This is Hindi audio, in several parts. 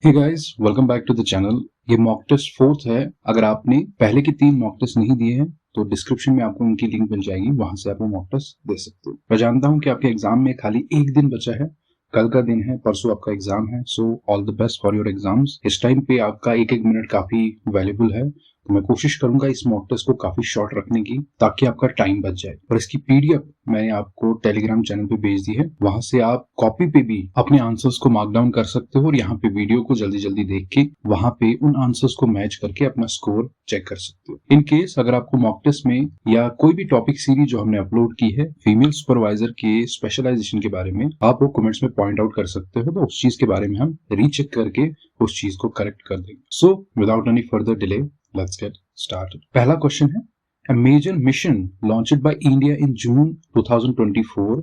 Hey guys, welcome back to the channel. ये मॉक टेस्ट फोर्थ है। अगर आपने पहले के 3 मॉक टेस्ट नहीं दिए हैं तो डिस्क्रिप्शन में आपको उनकी लिंक मिल जाएगी, वहां से आप वो मॉक टेस्ट दे सकते हो। मैं जानता हूं कि आपके एग्जाम में खाली एक दिन बचा है, कल का दिन है, परसों आपका एग्जाम है। सो all the best for your exams. इस टाइम पे आपका एक एक मिनट काफी वैल्यूबल है, तो मैं कोशिश करूंगा इस मॉक टेस्ट को काफी शॉर्ट रखने की, ताकि आपका टाइम बच जाए। और इसकी पीडीएफ मैंने आपको टेलीग्राम चैनल पे भेज दी है, वहां से आप कॉपी पे भी अपने आंसर्स को मार्क डाउन कर सकते हो और यहाँ पे वीडियो को जल्दी जल्दी देख के वहां पे उन आंसर्स को मैच करके अपना स्कोर चेक कर सकते हो। इन केस अगर आपको मॉक टेस्ट में या कोई भी टॉपिक सीरीज जो हमने अपलोड की है फीमेल सुपरवाइजर के स्पेशलाइजेशन के बारे में, आप वो कमेंट्स में पॉइंट आउट कर सकते हो, तो उस चीज के बारे में हम रीचेक करके उस चीज को करेक्ट कर देंगे। So without any further delay, let's get started. पहला क्वेश्चन है, a major mission launched by India in June 2024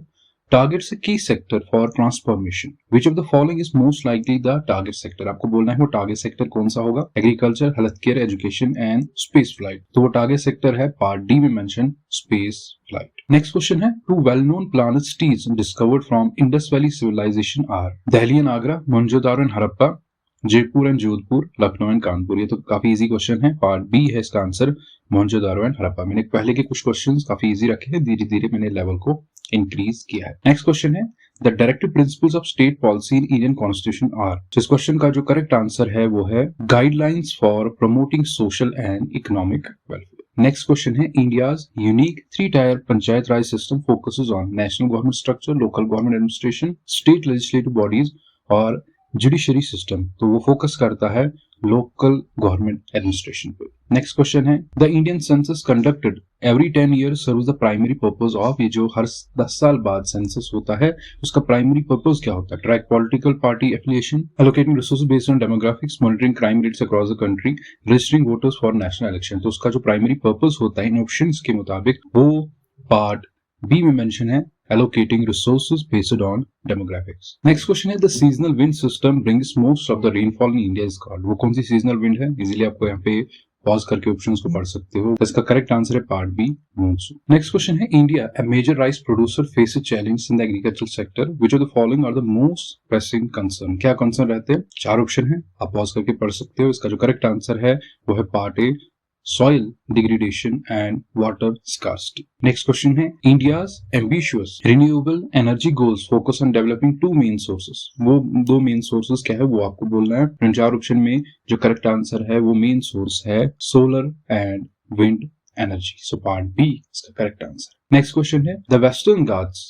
targets a key sector for transformation. Which of the following is most likely the target sector? आपको बोलना है वो टारगेट सेक्टर कौन सा होगा। Agriculture, health care, education and space flight. तो वो टारगेट सेक्टर है पार्ट डी में mention space flight. Next question है, two well known planet cities discovered from Indus valley civilization are Delhi and Agra, Mohenjodaro and Harappa, Jaipur and Jodhpur, Lucknow and Kanpur. ये तो काफी इजी क्वेश्चन है, पार्ट बी है इसका आंसर, मोहनजोदारो एंड हड़प्पा। मैंने पहले के कुछ क्वेश्चंस काफी इजी रखे हैं, धीरे धीरे मैंने लेवल को इंक्रीज किया है। नेक्स्ट क्वेश्चन है, the directive principles of state policy in Indian constitution are. इस क्वेश्चन का जो करेक्ट आंसर है वो है guidelines for promoting social and economic welfare. Next question है, India's unique 3-tier panchayat raj system focuses on national government structure, local government administration, state legislative bodies और जुडिशरी सिस्टम। तो वो फोकस करता है लोकल गवर्नमेंट एडमिनिस्ट्रेशन पे। नेक्स्ट क्वेश्चन है, the Indian census conducted every 10 years serves the primary purpose of. ये जो हर 10 साल बाद सेंसस होता है उसका प्राइमरी पर्पस क्या होता है। Track political party affiliation, allocating resources based on demographics, monitoring crime rates across the country, registering voters for national election. तो उसका जो प्राइमरी पर्पस होता है इन ऑप्शंस के मुताबिक वो पार्ट बी में मेंशन है, allocating resources based on demographics. Next question है, the seasonal wind system brings most of the rainfall in India is called। वो कौन सी सीजनल विंड है, इजीली आपको यहाँ पे पॉज करके ऑप्शंस को पढ़ सकते हो। इसका करेक्ट आंसर है part B, monsoon. Next question है, India a major rice producer faces challenge in the agricultural sector, which of the following are the most pressing concern। क्या कंसर्न रहते हैं, 4 ऑप्शन है, आप पॉज करके पढ़ सकते हो। इसका जो करेक्ट आंसर है वो है part A, soil degradation and water scarcity. Next question है, India's ambitious renewable energy goals focus on developing 2 main sources। वो 2 मेन सोर्सेस क्या है वो आपको बोलना है। इन 4 ऑप्शन में जो करेक्ट आंसर है वो मेन सोर्स है solar and wind energy. So part B इसका करेक्ट आंसर। नेक्स्ट क्वेश्चन है, the Western Ghats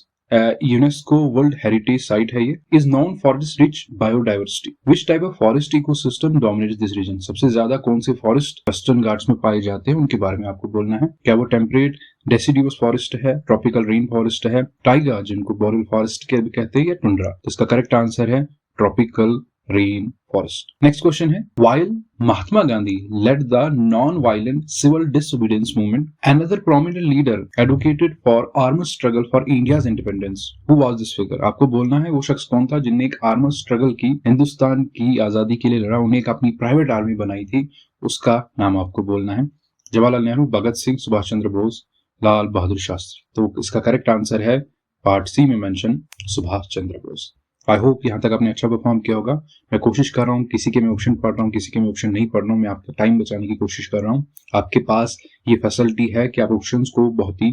UNESCO world heritage site है, ये is known for this rich biodiversity. Which type of forest ecosystem dominates this region. सबसे ज्यादा कौन से फॉरेस्ट वेस्टर्न घाट्स में पाए जाते हैं उनके बारे में आपको बोलना है। क्या वो टेम्परेट डेसिडियस फॉरेस्ट है, ट्रॉपिकल रेन फॉरेस्ट है, टाइगा जिनको बोरेल फॉरेस्ट के भी कहते हैं, या टुंड्रा। तो इसका करेक्ट आंसर है tropical rain forest. Next question है, while Mahatma Gandhi led the non-violent civil disobedience movement, another prominent leader advocated for armed struggle for India's independence. Who was this figure? आपको बोलना है वो शख्स कौन था जिनने एक आर्मड स्ट्रगल की, हिंदुस्तान की आजादी के लिए लड़ा, उन्हें एक अपनी प्राइवेट आर्मी बनाई थी, उसका नाम आपको बोलना है। जवाहरलाल नेहरू, भगत सिंह, सुभाष चंद्र बोस, लाल बहादुर शास्त्री। तो इसका करेक्ट आंसर है पार्ट सी में mention Subhash Chandra Bose. I hope यहाँ तक आपने अच्छा परफॉर्म किया होगा। मैं कोशिश कर रहा हूँ, किसी के मैं ऑप्शन पढ़ रहा हूँ, किसी के मैं ऑप्शन नहीं पढ़ रहा हूँ, मैं आपका टाइम बचाने की कोशिश कर रहा हूँ। आपके पास ये फैसिलिटी है कि आप ऑप्शंस को बहुत ही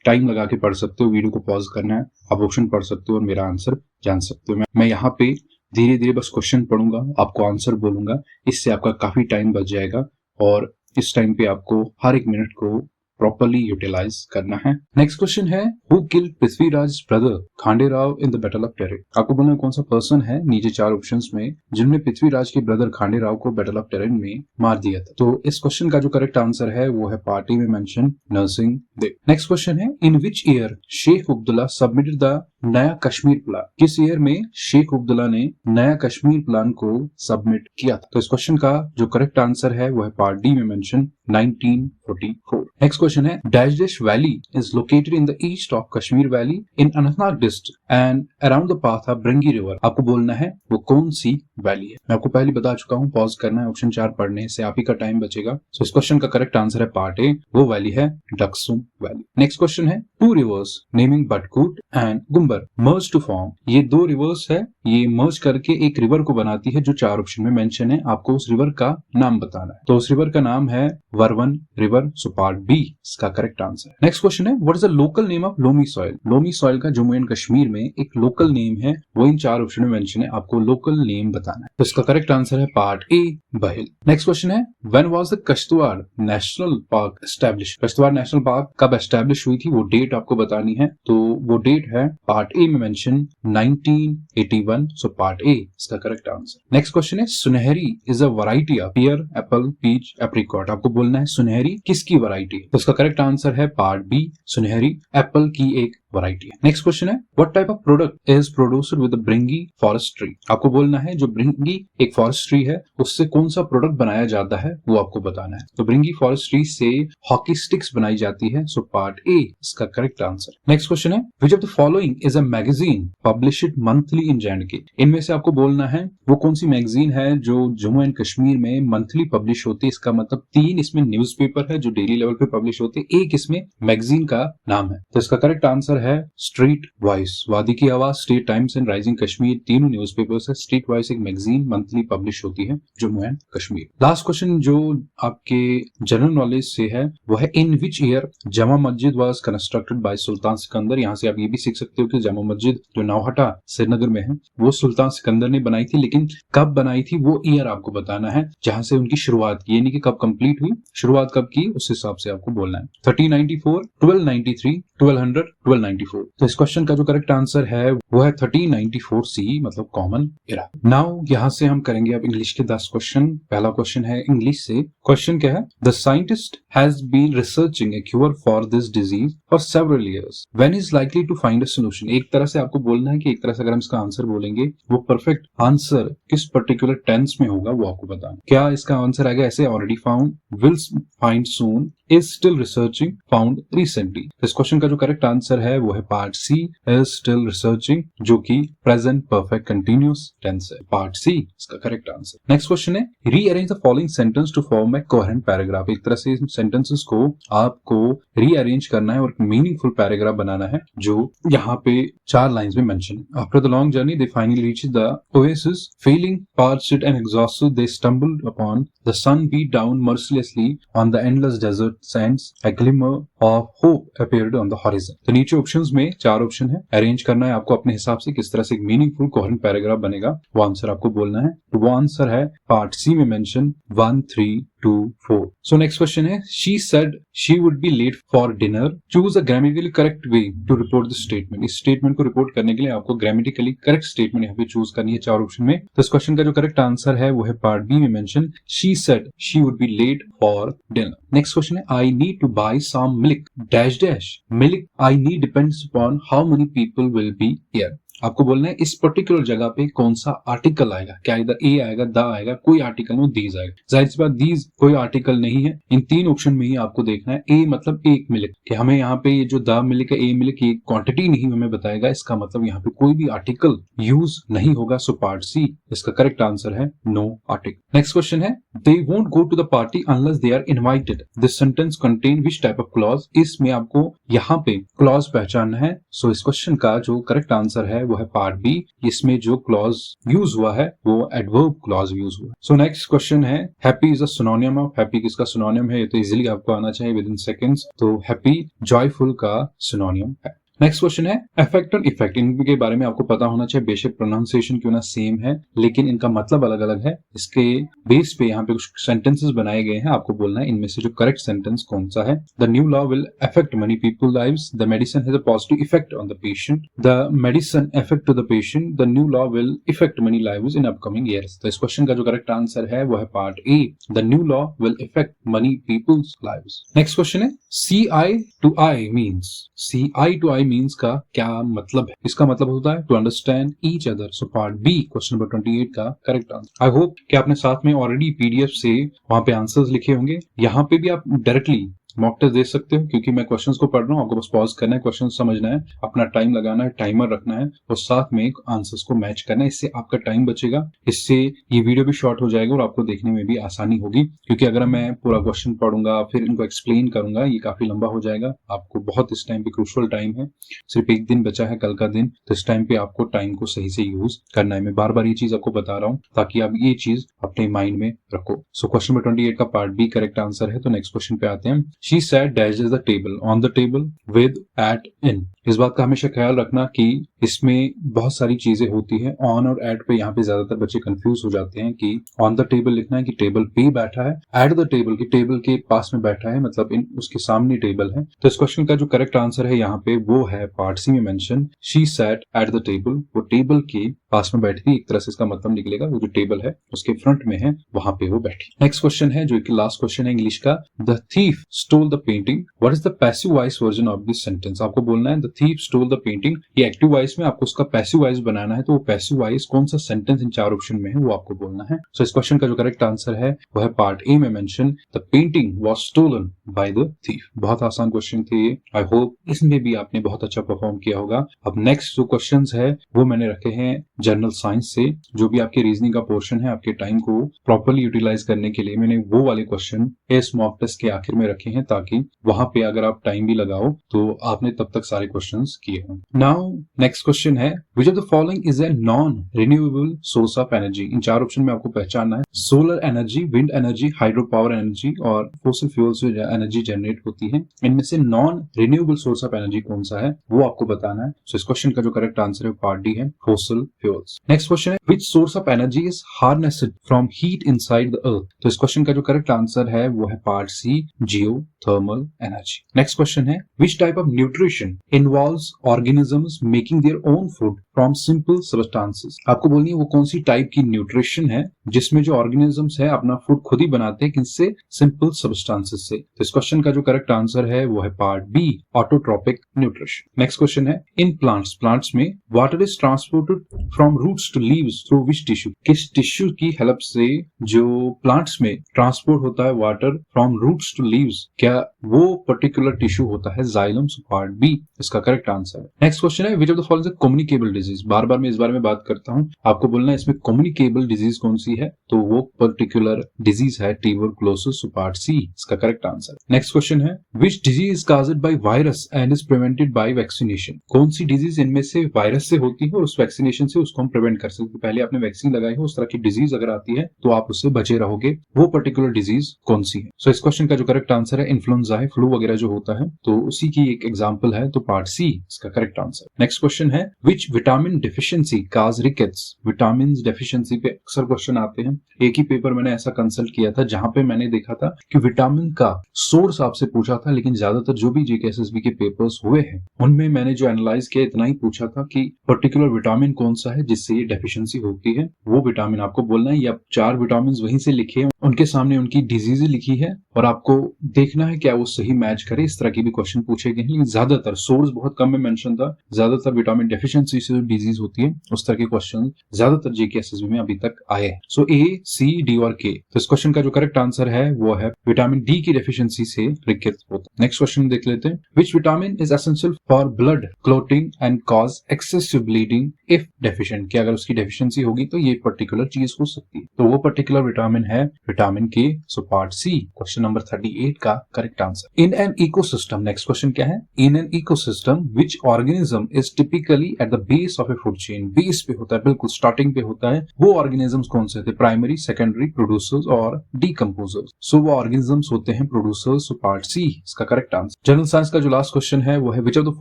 टाइम लगा के पढ़ सकते हो, वीडियो को पॉज करना है, आप ऑप्शन पढ़ सकते हो और मेरा आंसर जान सकते हो। मैं यहाँ पे धीरे धीरे बस क्वेश्चन पढ़ूंगा, आपको आंसर बोलूंगा, इससे आपका काफी टाइम बच जाएगा और इस टाइम पे आपको हर एक मिनट को प्रॉपर्ली यूटिलाइज करना है। नेक्स्ट क्वेश्चन है, who killed Prithviraj brother Khanderao in the battle of Terik. आपको बोलना है कौन सा पर्सन है नीचे 4 ऑप्शंस में जिन्होंने पृथ्वीराज के ब्रदर खांडेराव को बैटल ऑफ टेरिक में मार दिया था। तो इस क्वेश्चन का जो करेक्ट आंसर है वो है पार्टी में mention Narasimha Dev. Next question है, in which year Sheikh Abdullah submitted the Naya Kashmir plan. किस ईयर में शेख अब्दुल्ला ने नया कश्मीर प्लान को सबमिट किया था। तो इस क्वेश्चन का जो करेक्ट आंसर है वो है पार्ट डी में मेंशन 1944। नेक्स्ट क्वेश्चन है, dash valley is located in the east of Kashmir valley in Anantnag district and around the path of Brengi river. आपको बोलना है वो कौन सी वैली है। मैं आपको पहले बता चुका हूँ, पॉज करना है, ऑप्शन 4 पढ़ने से आप ही का टाइम बचेगा। सो इस क्वेश्चन का करेक्ट आंसर है पार्ट ए, वो वैली है डक्सुम वैली। नेक्स्ट क्वेश्चन है, two rivers naming Batkoot and Gumber merge to form. ये दो रिवर्स है, ये मर्ज करके एक रिवर को बनाती है जो 4 ऑप्शन में मेंशन है। आपको उस रिवर का नाम बताना है। तो उस रिवर का नाम है वर्वन रिवर। सो पार्ट बी इसका करेक्ट आंसर है। नेक्स्ट क्वेश्चन है, what is the local name of loamy soil. Loamy soil का जम्मू एंड कश्मीर में एक लोकल नेम है, वो इन 4 ऑप्शन में मेंशन है। आपको लोकल नेम बताना है। तो इसका करेक्ट आंसर है पार्ट ए बहिल। नेक्स्ट क्वेश्चन है, when was the Kishtwar national park establish. Kishtwar national park कब एस्टैब्लिश हुई थी, वो डेट आपको बतानी है। तो वो डेट है पार्ट ए में मेंशन 1981। सो पार्ट ए इसका करेक्ट आंसर। नेक्स्ट क्वेश्चन है, Sunehri is a variety of pear, apple, peach, apricot. आपको बोलना है सुनहरी किसकी वैरायटी है। तो इसका करेक्ट आंसर है पार्ट बी, सुनहरी एप्पल की एक वैरायटी है। नेक्स्ट क्वेश्चन है, what type of product is produced with bringi forest tree. आपको बोलना है जो ब्रिंगी एक फॉरेस्ट ट्री है उससे कौन सा प्रोडक्ट बनाया जाता है वो आपको बताना है। तो ब्रिंगी फॉरेस्ट ट्री से हॉकी स्टिक्स बनाई जाती है। सो पार्ट ए इसका करेक्ट आंसर। नेक्स्ट क्वेश्चन है, which of the following is a magazine published monthly in J&K। इनमें से आपको बोलना है वो कौन सी मैगजीन है जो जम्मू एंड कश्मीर में मंथली पब्लिश होती है। इसका मतलब 3 इसमें न्यूज़पेपर है जो डेली लेवल पे पब्लिश होते हैं, एक इसमें मैगजीन का नाम है। तो इसका करेक्ट आंसर है स्ट्रीट वॉइस। वादी की आवाज, state times and rising Kashmir, तीनों न्यूज़पेपर्स है। स्ट्रीट वॉइस एक मैगजीन मंथली पब्लिश होती है Jammu and Kashmir. Last question जो आपके जनरल नॉलेज से है वो है, in which year Jama Masjid was constructed by सुल्तान सिकंदर। यहाँ से आप ये भी सीख सकते हो कि जामा मस्जिद जो नौहटा श्रीनगर में है वो सुल्तान सिकंदर ने बनाई थी, लेकिन कब बनाई थी वो ईयर आपको बताना है जहां से उनकी शुरुआत की, यानी कि कब कंप्लीट हुई, शुरुआत कब की, उस हिसाब से आपको बोलना है। 1394, 1293, 1200, 1294। तो इस क्वेश्चन का जो करेक्ट आंसर है वो है 1394 सी, मतलब कॉमन एरा। नाउ यहां से हम करेंगे अब इंग्लिश के 10 क्वेश्चन। पहला क्वेश्चन है इंग्लिश से। क्वेश्चन क्या है, the scientist has been researching a cure for this disease for several years, when is likely to find a solution. एक तरह से आपको बोलना है कि एक तरह से अगर हम इसका आंसर बोलेंगे वो परफेक्ट आंसर किस पर्टिकुलर टेंस में होगा वो आपको बताना। क्या इसका आंसर आएगा ऐसे, already found, will find soon, is still researching, found recently. इस क्वेश्चन का जो करेक्ट आंसर है वो है part C, is still researching, जो कि प्रेजेंट परफेक्ट कंटिन्यूअस टेंस है। पार्ट सी इसका करेक्ट आंसर। नेक्स्ट क्वेश्चन है, rearrange the following sentence to form a coherent paragraph. एक तरह से इन सेंटेंसेस को आपको रीअरेंज करना है और मीनिंगफुल पैराग्राफ बनाना है जो यहाँ पे 4 लाइंस में मेंशन है। After the long journey they finally reach the oasis, feeling parched and exhausted they stumbled upon the sun beat down mercilessly on the endless desert sands, a glimmer of hope appeared on the horizon। तो नीचे ऑप्शंस में 4 ऑप्शन है, अरेंज करना है आपको अपने हिसाब से किस तरह से एक मीनिंगफुल कोहेरेंट पैराग्राफ बनेगा, वो आंसर आपको बोलना है। तो वो आंसर है पार्ट सी में मेंशन 1, 3, 2, 4। सो नेक्स्ट क्वेश्चन है, she said she would be late for dinner, choose a grammatically correct way to report the statement। इस स्टेटमेंट को रिपोर्ट करने के लिए आपको ग्रामेटिकली करेक्ट स्टेटमेंट यहाँ पे चूज करनी है 4 ऑप्शन में। तो इस क्वेश्चन का जो करेक्ट आंसर है वो है पार्ट बी में mention, she said she would be late for dinner। Next question है, I need to buy some milk dash dash, milk I need depends upon how many people will be here। आपको बोलना है इस पर्टिकुलर जगह पे कौन सा आर्टिकल आएगा, क्या इधर ए आएगा, द आएगा, कोई आर्टिकल में दीज आएगा। जाहिर सी बात दीज कोई आर्टिकल नहीं है, इन 3 ऑप्शन में ही आपको देखना है। ए मतलब एक मिल्क, कि हमें यहाँ पे ये जो द मिल्क है, ए मिल्क, ये क्वांटिटी नहीं हमें बताएगा, इसका मतलब यहाँ पे कोई भी आर्टिकल यूज नहीं होगा। सो पार्ट सी इसका करेक्ट आंसर है नो आर्टिकल। नेक्स्ट क्वेश्चन है, they won't go to the party unless they are invited, this sentence contain which type of clause. इसमें आपको यहाँ पे क्लॉज पहचानना है। सो इस क्वेश्चन का जो करेक्ट आंसर है वो है पार्ट बी, इसमें जो क्लॉज यूज हुआ है वो एडवर्ब क्लॉज यूज हुआ है। सो नेक्स्ट क्वेश्चन है, happy is a synonym of, happy किसका सिनोनिम है, ये तो इजीली आपको आना चाहिए विद इन सेकंड्स। तो हैप्पी जॉयफुल का सिनोनिम है। नेक्स्ट क्वेश्चन है, अफेक्ट और इफेक्ट, इनके बारे में आपको पता होना चाहिए, बेशक प्रोनाउंसिएशन क्यों ना सेम है लेकिन इनका मतलब अलग अलग है। इसके बेस पे यहाँ पे कुछ सेंटेंसेस बनाए गए हैं, आपको बोलना है इनमें से जो करेक्ट सेंटेंस कौन सा है। The new law will affect many people lives, the medicine has a positive effect on the patient, the medicine affect to the patient, the new law will effect many lives in upcoming years. तो इस क्वेश्चन का जो करेक्ट आंसर है वो है part A, the new law will effect many people's lives. Next question है, see eye to eye means, see eye to eye means का क्या मतलब है। इसका मतलब होता है to understand each other. So part B question number 28 का करेक्ट आंसर। आई होप कि आपने साथ में ऑलरेडी पीडीएफ से वहां पे आंसर्स लिखे होंगे, यहाँ पे भी आप डायरेक्टली मॉक टेस्ट दे सकते हो, क्योंकि मैं क्वेश्चंस को पढ़ रहा हूँ, आपको बस पॉज करना है, क्वेश्चन समझना है, अपना टाइम लगाना है, टाइमर रखना है और साथ में आंसर्स को मैच करना है। इससे आपका टाइम बचेगा, इससे ये वीडियो भी शॉर्ट हो जाएगा और आपको देखने में भी आसानी होगी, क्योंकि अगर मैं पूरा क्वेश्चन पढ़ूंगा फिर इनको एक्सप्लेन करूंगा, ये काफी लंबा हो जाएगा। आपको बहुत इस टाइम पे क्रूशियल टाइम है, सिर्फ एक दिन बचा है, कल का दिन, तो इस टाइम पे आपको टाइम को सही से यूज करना है। मैं बार बार ये चीज आपको बता रहा हूँ ताकि आप ये चीज अपने माइंड में रखो। सो क्वेश्चन नंबर 28 का पार्ट बी करेक्ट आंसर है। तो नेक्स्ट क्वेश्चन पे आते हैं। She sat dash the table on the table with eight in. इस बात का हमेशा ख्याल रखना कि इसमें बहुत सारी चीजें होती है, ऑन और एट पे यहाँ पे ज्यादातर बच्चे कंफ्यूज हो जाते हैं कि ऑन द टेबल लिखना है कि टेबल पे बैठा है, एट द टेबल की टेबल के पास में बैठा है, मतलब इन उसके सामने टेबल है। तो इस क्वेश्चन का जो करेक्ट आंसर है यहाँ पे वो है पार्ट सी में mention, she set at the table. वो टेबल के पास में बैठी थी, एक तरह से इसका मतलब निकलेगा वो जो टेबल है उसके फ्रंट में है, वहां पे वो बैठी। नेक्स्ट क्वेश्चन है जो कि लास्ट क्वेश्चन है इंग्लिश का। The thief stole the painting, what is the passive voice version of this sentence. आपको बोलना है the thief stole the painting, ये एक्टिव वॉइस में आपको उसका पैसिव वॉइस बनाना है, तो वो पैसिव वॉइस कौन सा सेंटेंस इन चार ऑप्शन में है वो आपको बोलना है। सो इस क्वेश्चन का जो करेक्ट आंसर है वो है पार्ट ए में mention, the painting was stolen by the thief. बहुत आसान क्वेश्चन थे ये, आई होप इसमें भी आपने बहुत अच्छा परफॉर्म किया होगा। अब नेक्स्ट जो क्वेश्चंस है वो मैंने रखे हैं जनरल साइंस से, जो भी आपके रीजनिंग का पोर्शन है, आपके टाइम को प्रॉपर्ली यूटिलाइज करने के लिए मैंने वो वाले क्वेश्चन इस मॉक टेस्ट के आखिर में रखे हैं, ताकि वहां पे अगर आप टाइम भी लगाओ तो आपने तब तक सारे क्वेश्चंस किए हों। नाउ नेक्स्ट क्वेश्चन है, which of the following is a non renewable source of energy. इन चार ऑप्शन में आपको पहचानना है, solar energy, wind energy, hydro power energy और फोसिल फ्यूल से एनर्जी जनरेट होती है। इनमें से non renewable source of energy कौन सा है वो आपको बताना है। सो इस क्वेश्चन का जो करेक्ट आंसर है पार्ट डी है, फोसिल फ्यूल्स। नेक्स्ट क्वेश्चन है, which source of energy is harnessed from heat inside the earth. तो इस क्वेश्चन का जो करेक्ट आंसर है वो है part C, geothermal energy. Next question है, which type of nutrition involves organisms making their own food from simple substances. आपको बोलनी है वो कौन सी टाइप की न्यूट्रिशन है जिसमें जो ऑर्गेनिजम्स है अपना फूड खुद ही बनाते हैं, किससे, सिंपल सब्सटेंसेस से। तो इस क्वेश्चन का जो करेक्ट आंसर है वो है part B, autotrophic nutrition. Next question है, इन प्लांट्स, प्लांट्स में water is transported from roots to leaves through which tissue. किस टिश्यू की हेल्प से जो प्लांट्स में ट्रांसपोर्ट होता है water from roots to leaves, क्या वो पर्टिकुलर टिश्यू होता है जाइलम। सो पार्ट बी इसका करेक्ट आंसर है। नेक्स्ट क्वेश्चन है, which of the following is communicable disease. बार बार मैं इस बारे में बात करता हूं, आपको बोलना है इसमें कम्युनिकेबल डिजीज कौन सी है, तो वो पर्टिकुलर डिजीज है ट्यूबरकुलोसिस। सो पार्ट सी इसका करेक्ट आंसर। नेक्स्ट क्वेश्चन है, which disease is caused by virus and is prevented by vaccination. कौन सी डिजीज इनमें से वायरस से होती है और उस वैक्सीनेशन से उसको हम प्रिवेंट कर सकते हैं। पहले आपने वैक्सीन लगाई है, उस तरह की डिजीज अगर आती है तो आप उससे बचे रहोगे, वो पर्टिकुलर डिजीज कौन सी है। सो इस क्वेश्चन का जो करेक्ट आंसर है इन्फ्लुएंजा है, फ्लू वगैरह जो होता है, तो उसी की एक एग्जांपल है, तो पार्ट सी इसका करेक्ट आंसर। नेक्स्ट क्वेश्चन है, which vitamin deficiency cause rickets. Vitamin deficiency पे अक्सर क्वेश्चन आते हैं। एक ही पेपर मैंने ऐसा कंसल्ट किया था जहां पे मैंने देखा था कि विटामिन का सोर्स आपसे पूछा था, लेकिन ज्यादातर जो भी जेकेएसएसबी के पेपर्स हुए हैं उनमें मैंने जो एनालाइज किया इतना ही पूछा था कि पर्टिकुलर विटामिन कौन सा है जिससे ये डेफिशिएंसी होती है, वो विटामिन आपको बोलना है। या चार विटामिन वहीं से लिखे हैं, उनके सामने उनकी डिजीज लिखी है और आपको देखना है क्या वो सही मैच करे। इस तरह की भी क्वेश्चन पूछे गए हैं, लेकिन ज्यादातर सोर्स बहुत कम में मेंशन था, ज्यादातर विटामिन डेफिशिएंसी से जो डिजीज होती है उस तरह के क्वेश्चन ज्यादातर जेकेएसएसबी में अभी तक आए हैं। सो ए, सी, डी और के। तो इस क्वेश्चन का जो करेक्ट आंसर है वो है विटामिन डी की डेफिशिएंसी से रिकेट होता है। नेक्स्ट क्वेश्चन देख लेते हैं, which vitamin is essential for blood clotting and cause excessive bleeding if deficient. कि अगर उसकी डेफिशिएंसी होगी तो ये पर्टिकुलर चीज हो सकती है, तो वो पर्टिकुलर विटामिन है vitamin K. So part C question number 38 का correct answer. In an ecosystem, next question क्या है, in an ecosystem which organism is typically at the base of a food chain. Base पे होता है, बिल्कुल स्टार्टिंग पे होता है, वो ऑर्गेनिजम्स कौन से थे, प्राइमरी, सेकेंडरी, प्रोड्यूसर्स और डीकंपोजर्स। सो वो ऑर्गेनिजम्स होते हैं प्रोड्यूसर्स। सो पार्ट सी इसका करेक्ट आंसर। जनरल साइंस का जो लास्ट क्वेश्चन है वो है, which of the